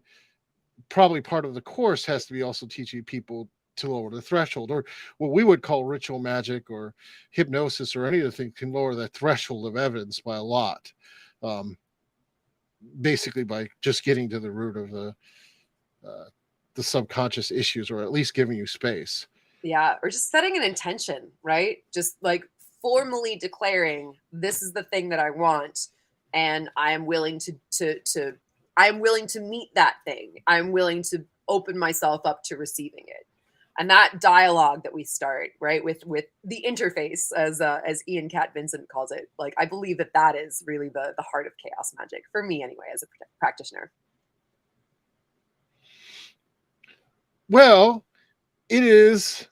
probably part of the course has to be also teaching people to lower the threshold, or what we would call ritual magic or hypnosis or any other thing can lower that threshold of evidence by a lot. Basically by just getting to the root of the subconscious issues, or at least giving you space. Yeah, or just setting an intention, right? Just like formally declaring, this is the thing that I want, and I am willing to meet that thing. I'm willing to open myself up to receiving it. And that dialogue that we start, right, with the interface, as Ian Cat Vincent calls it, like, I believe that is really the heart of chaos magic for me, anyway, as a practitioner. Well, it is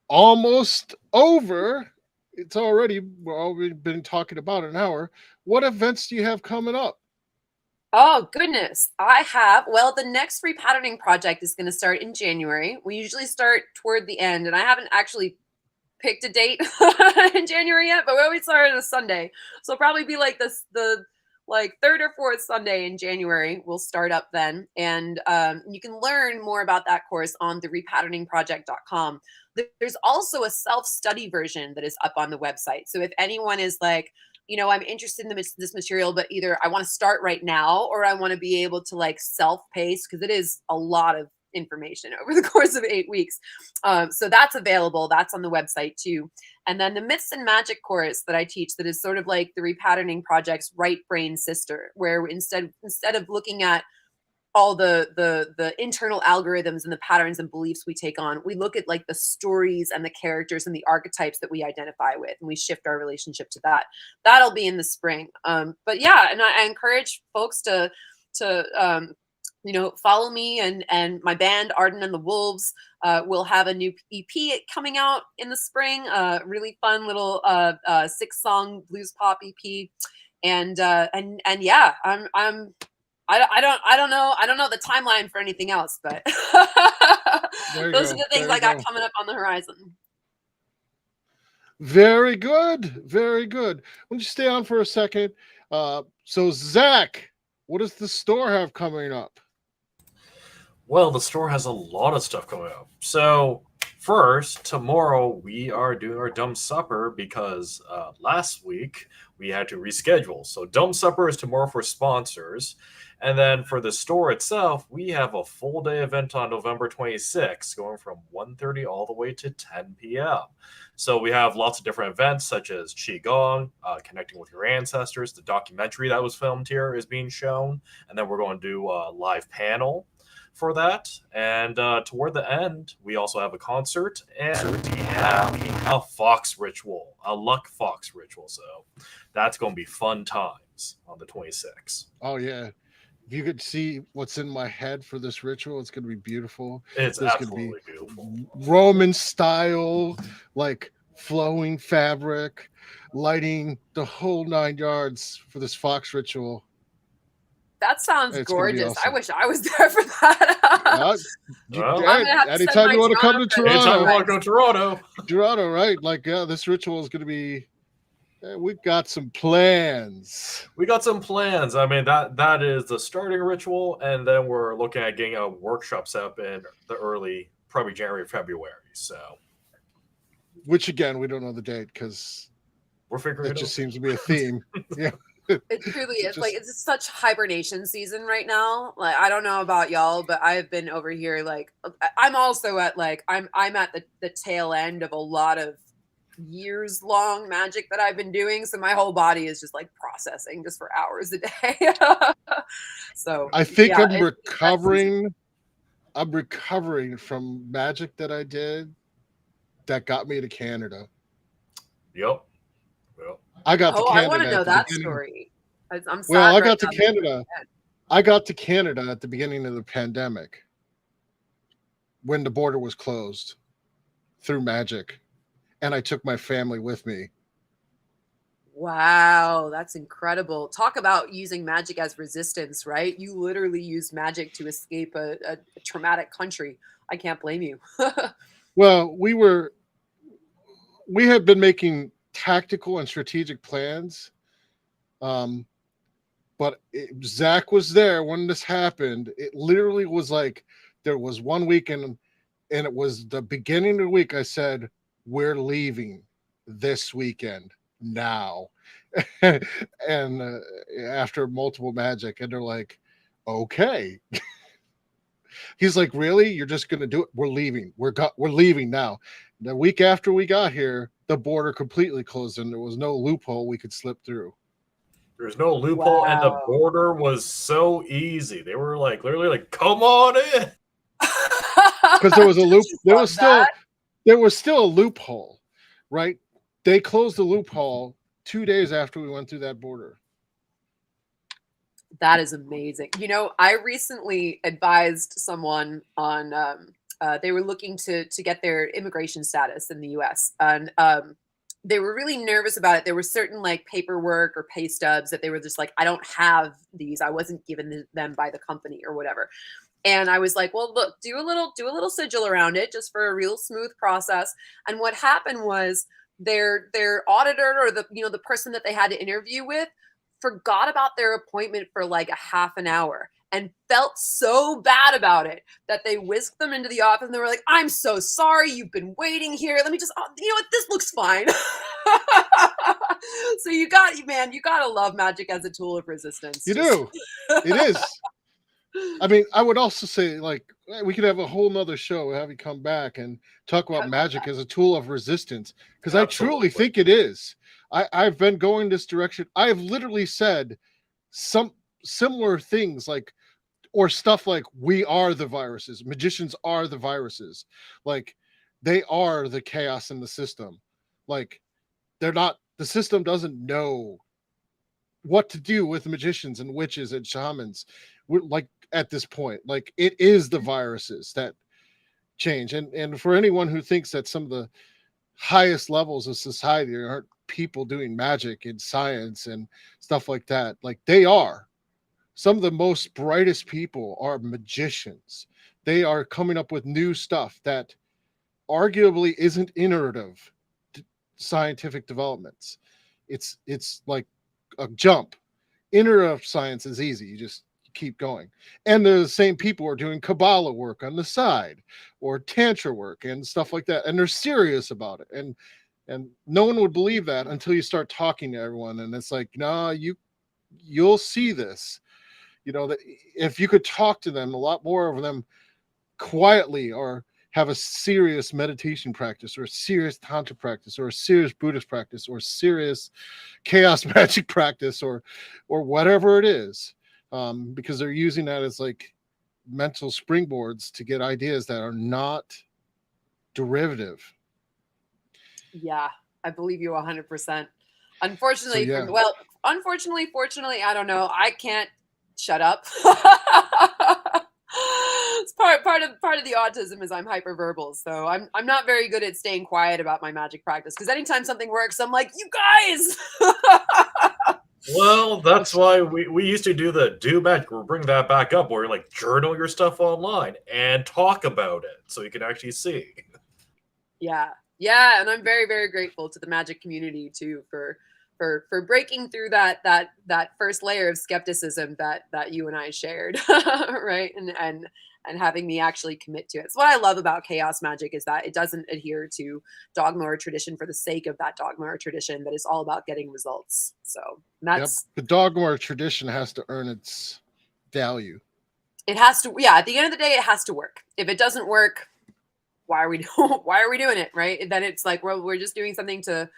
almost over. We've already been talking about an hour. What events do you have coming up? Oh, goodness. The next repatterning project is going to start in January. We usually start toward the end, and I haven't actually picked a date in January yet, but we always start on a Sunday. So it'll probably be like the like third or fourth Sunday in January. We'll start up then. And you can learn more about that course on the repatterningproject.com. There's also a self-study version that is up on the website. So if anyone is like, you know, I'm interested in this material, but either I want to start right now or I want to be able to like self-pace, because it is a lot of information over the course of 8 weeks. So that's available. That's on the website too. And then the Myths and Magic course that I teach, that is sort of like the Repatterning Project's right brain sister, where instead of looking at all the internal algorithms and the patterns and beliefs we take on, we look at like the stories and the characters and the archetypes that we identify with, and we shift our relationship to that. That'll be in the spring. But yeah, and I encourage folks to you know, follow me and my band Arden and the Wolves. We'll have a new EP coming out in the spring. Really fun little 6-song blues pop EP. And yeah, I don't know the timeline for anything else, but those are the things I got coming up on the horizon. Very good. Very good. Why don't you stay on for a second? So Zach, what does the store have coming up? Well, the store has a lot of stuff coming up. So first, tomorrow we are doing our Dumb Supper because last week we had to reschedule. So Dumb Supper is tomorrow for sponsors. And then for the store itself, we have a full day event on November 26th, going from 1:30 all the way to 10 p.m. So we have lots of different events such as Qigong, connecting with your ancestors. The documentary that was filmed here is being shown. And then we're going to do a live panel for that. And toward the end, we also have a concert, and we have a fox ritual, a luck fox ritual. So that's going to be fun times on the 26th. Oh, yeah. If you could see what's in my head for this ritual, it's going to be beautiful. It's absolutely beautiful. Roman style, like flowing fabric, lighting, the whole 9 yards for this fox ritual. That sounds gorgeous. Awesome. I wish I was there for that. Anytime you want to come to Toronto. Anytime you want to go to Toronto. Toronto, right? Like, yeah, this ritual is going to be... we've got some plans. We got some plans. I mean, that is the starting ritual, and then we're looking at getting a workshop set up in the early, probably January, February. So, which again, we don't know the date because we're figuring it just seems to be a theme. Yeah. It truly is. Like, it's such hibernation season right now. Like, I don't know about y'all, but I've been over here. Like, I'm also at like I'm at the tail end of a lot of years long magic that I've been doing. So my whole body is just like processing just for hours a day. So I think I'm recovering. I'm recovering from magic that I did that got me to Canada. Yep. I got to Canada. I want to know that story. I'm sad. Well, I got to Canada. I got to Canada at the beginning of the pandemic when the border was closed through magic. And I took my family with me. Wow, that's incredible. Talk about using magic as resistance, right? You literally use magic to escape a traumatic country. I can't blame you. Well, we had been making tactical and strategic plans. But Zach was there when this happened. It literally was like there was one weekend, and it was the beginning of the week. I said, we're leaving this weekend now. And after multiple magic, and they're like, okay. He's like, really? You're just going to do it? We're leaving. We're leaving now. The week after we got here, the border completely closed and there was no loophole we could slip through. There's no loophole, and the border was so easy. They were like, literally like, come on in. Because there was a loop. There was still a loophole, right? They closed the loophole 2 days after we went through that border. That is amazing. You know, I recently advised someone on, they were looking to get their immigration status in the US. And they were really nervous about it. There were certain like paperwork or pay stubs that they were just like, I don't have these. I wasn't given them by the company or whatever. And I was like, well, look, do a little sigil around it just for a real smooth process. And what happened was their auditor or the person that they had to interview with forgot about their appointment for like a half an hour and felt so bad about it that they whisked them into the office and they were like, I'm so sorry, you've been waiting here. Let me just, you know what, this looks fine. So you gotta love magic as a tool of resistance. You do. It is. I mean, I would also say, like, we could have a whole nother show, have you come back and talk about magic as a tool of resistance, because I truly think it is. I've been going this direction. I've literally said some similar things, like, or stuff like, we are the viruses. Magicians are the viruses. Like, they are the chaos in the system. Like, they're not, the system doesn't know what to do with magicians and witches and shamans. We're like, at this point, like, it is the viruses that change. And for anyone who thinks that some of the highest levels of society aren't people doing magic and science and stuff like that, like, they are. Some of the most brightest people are magicians. They are coming up with new stuff that arguably isn't iterative scientific developments. It's like a jump. Iterative science is easy. You just keep going. And the same people are doing Kabbalah work on the side, or Tantra work and stuff like that. And they're serious about it. And no one would believe that until you start talking to everyone. And it's like, nah, you'll see this. You know, that if you could talk to them, a lot more of them quietly, or have a serious meditation practice, or a serious Tantra practice, or a serious Buddhist practice, or serious chaos magic practice, or whatever it is, because they're using that as like mental springboards to get ideas that are not derivative. Yeah, I believe you 100%. Unfortunately, So, yeah. unfortunately, fortunately, I don't know. I can't shut up. It's part of the autism is I'm hyperverbal, so I'm not very good at staying quiet about my magic practice, because anytime something works, I'm like, you guys. Well, that's why we used to do the do magic. We'll bring that back up, where you like journal your stuff online and talk about it so you can actually see. Yeah, and I'm very, very grateful to the magic community too for breaking through that first layer of skepticism that you and I shared, right? And having me actually commit to it. So what I love about chaos magic is that it doesn't adhere to dogma or tradition for the sake of that dogma or tradition, but it's all about getting results. So that's the dogma or tradition has to earn its value. It has to, yeah. At the end of the day, it has to work. If it doesn't work, why are we doing it, right? And then it's like, well, we're just doing something to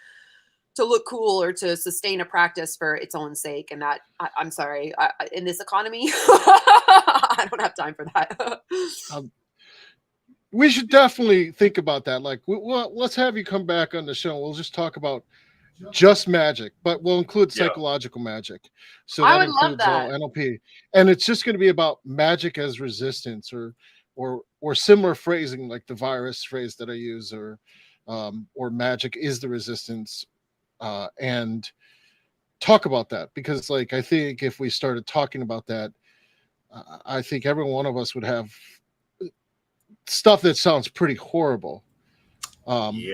look cool or to sustain a practice for its own sake. And that, I'm sorry, in this economy, I don't have time for that. We should definitely think about that. Like, let's have you come back on the show. We'll just talk about just magic, but we'll include psychological magic. So that includes all NLP. And it's just going to be about magic as resistance, or similar phrasing, like the virus phrase that I use, or magic is the resistance. And talk about that, because like, I think if we started talking about that, I think every one of us would have stuff that sounds pretty horrible. Yeah.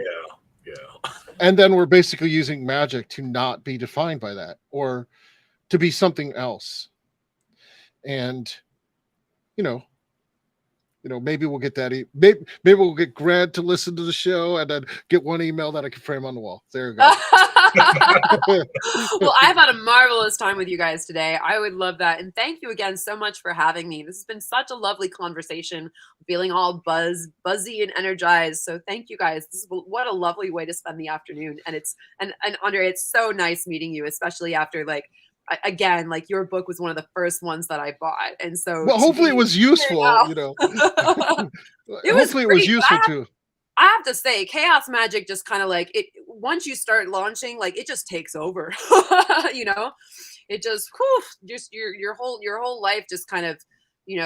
And then we're basically using magic to not be defined by that, or to be something else. And maybe we'll get that. Maybe we'll get Grant to listen to the show, and then get one email that I can frame on the wall. There you go. Well, I've had a marvelous time with you guys today. I would love that. And thank you again so much for having me. This has been such a lovely conversation. I'm feeling all buzzy and energized. So thank you guys. What a lovely way to spend the afternoon. And Andrieh, it's so nice meeting you, especially after again, like, your book was one of the first ones that I bought. And so hopefully it was useful, Hopefully it was useful too. I have to say, chaos magic just kind of like it. Once you start launching, like, it just takes over. It just your whole life just kind of,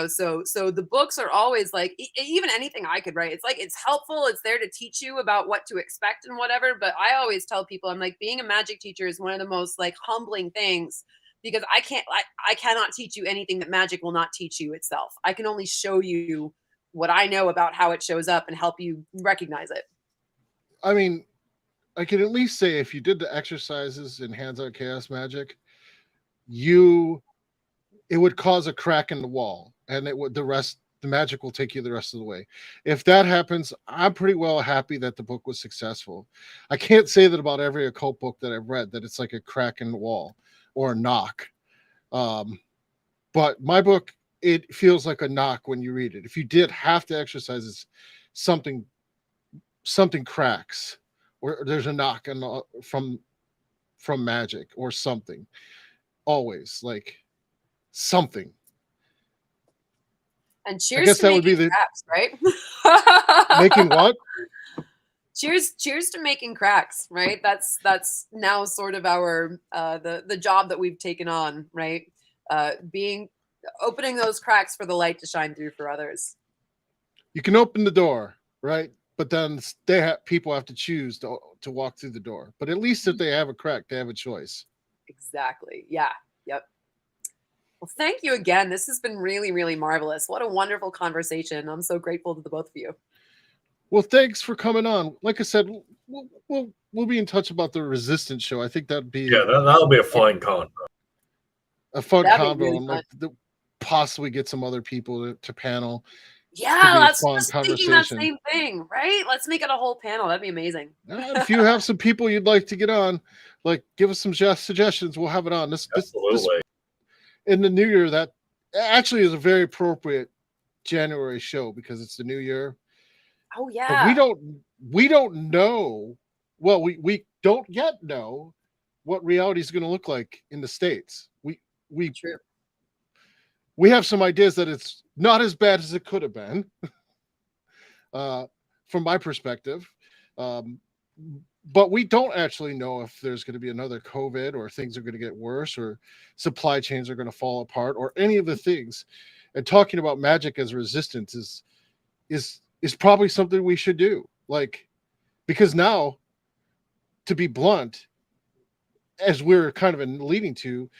So the books are always like, even anything I could write, it's like, it's helpful. It's there to teach you about what to expect and whatever. But I always tell people, I'm like, being a magic teacher is one of the most like humbling things, because I cannot teach you anything that magic will not teach you itself. I can only show you what I know about how it shows up and help you recognize it. I mean, I can at least say, if you did the exercises in hands-on chaos magic, it would cause a crack in the wall, and the magic will take you the rest of the way. If that happens, I'm pretty well happy that the book was successful. I can't say that about every occult book that I've read, that it's like a crack in the wall or a knock. But my book, it feels like a knock when you read it. If you did have to exercise, something cracks, or there's a knock from magic or something. Always like something. And cheers to making cracks, right? Making what? Cheers to making cracks, right? That's now sort of our the job that we've taken on, right? Opening those cracks for the light to shine through for others. You can open the door, right? But then people have to choose to walk through the door. But at least if they have a crack, they have a choice. Exactly. Yeah. Yep. Well, thank you again. This has been really, really marvelous. What a wonderful conversation. I'm so grateful to the both of you. Well, thanks for coming on. Like I said, we'll be in touch about the Resistance show. I think that'll be that'll be a fun convo. A fun convo, really, and like possibly get some other people to panel. Yeah, let's just thinking that same thing, right? Let's make it a whole panel. That'd be amazing. If you have some people you'd like to get on, like give us some suggestions. We'll have it on. This in the new year. That actually is a very appropriate January show because it's the new year. Oh yeah. But we don't know. Well, we don't yet know what reality is going to look like in the States. We have some ideas that it's not as bad as it could have been, from my perspective. But we don't actually know if there's going to be another COVID, or things are going to get worse, or supply chains are going to fall apart, or any of the things. And talking about magic as resistance is probably something we should do. Like, because now, to be blunt, as we're kind of leading to,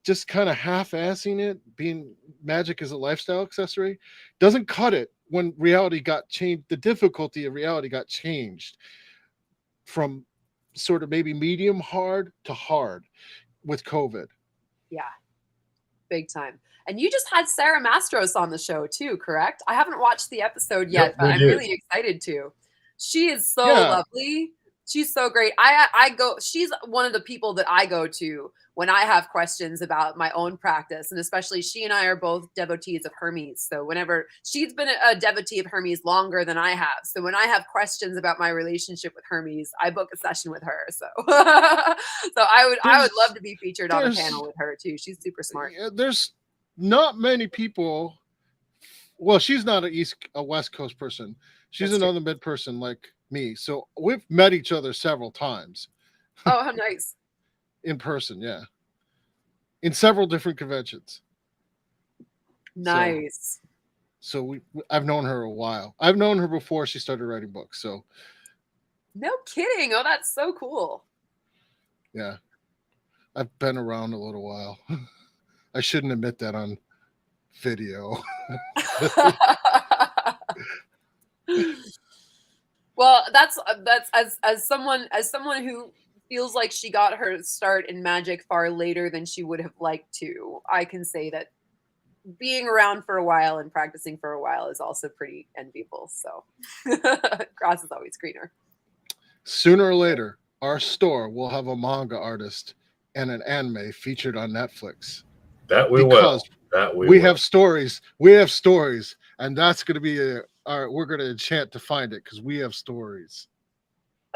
just kind of half-assing it, being magic as a lifestyle accessory, doesn't cut it when reality got changed. The difficulty of reality got changed from sort of maybe medium hard to hard with COVID. Yeah, big time. And you just had Sarah Mastros on the show too, correct? I haven't watched the episode yet, but I'm really excited to. She is so lovely. She's so great. She's one of the people that I go to when I have questions about my own practice. And especially she and I are both devotees of Hermes. So whenever she's been a devotee of Hermes longer than I have. So when I have questions about my relationship with Hermes, I book a session with her. So, I would love to be featured on a panel with her too. She's super smart. There's not many people. Well, she's not a West Coast person. She's another mid person like me. So we've met each other several times. Oh, how nice. In person, yeah. In several different conventions. Nice. So I've known her a while. I've known her before she started writing books. So. No kidding. Oh, that's so cool. Yeah. I've been around a little while. I shouldn't admit that on video. Well, that's as someone who feels like she got her start in magic far later than she would have liked to, I can say that being around for a while and practicing for a while is also pretty enviable. So grass is always greener. Sooner or later, our store will have a manga artist and an anime featured on Netflix. That we will. We have stories. We have stories, and that's going to be we're going to enchant to find it because we have stories.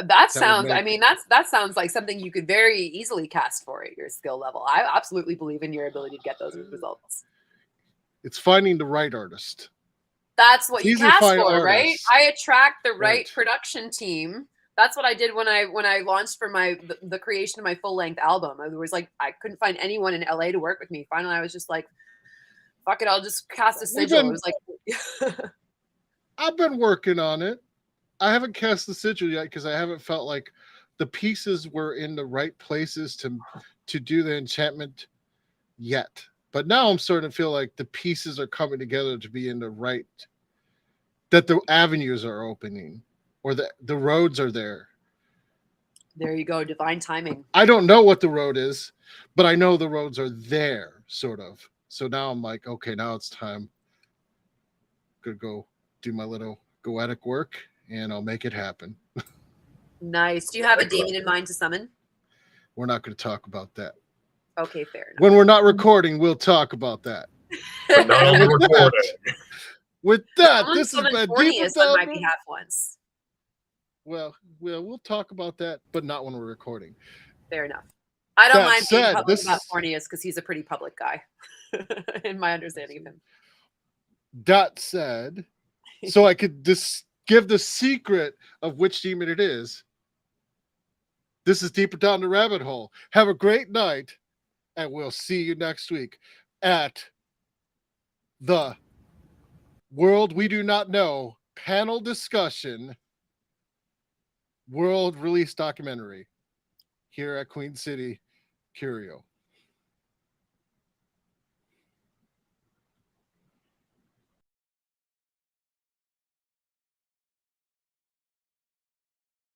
That sounds. I mean, that sounds like something you could very easily cast for at your skill level. I absolutely believe in your ability to get those results. It's finding the right artist. That's what you cast for, right? I attract the right production team. That's what I did when I launched for the creation of my full-length album. I was like, I couldn't find anyone in LA to work with me. Finally, I was just like, fuck it, I'll just cast a sigil. I was like, I've been working on it. I haven't cast the sigil yet because I haven't felt like the pieces were in the right places to do the enchantment yet. But now I'm starting to feel like the pieces are coming together to be in the right, that the avenues are opening or the roads are there. There you go. Divine timing. I don't know what the road is, but I know the roads are there, sort of. So now I'm like, okay, now it's time. Gonna go do my little goetic work, and I'll make it happen. Nice. Do you have a demon in mind to summon? We're not going to talk about that. Okay, fair enough. When we're not recording, we'll talk about that. But not on the recording. With that, Someone this has summoned been Fornius Deeper on my Down. behalf once. Well, we'll talk about that, but not when we're recording. Fair enough. I don't That mind being said, public about Fornius because he's a pretty public guy, in my understanding of him. That said, so I could just give the secret of which demon it is. This is Deeper Down the Rabbit Hole. Have a great night, and we'll see you next week at the World We Do Not Know panel discussion world release documentary here at Queen City Curio.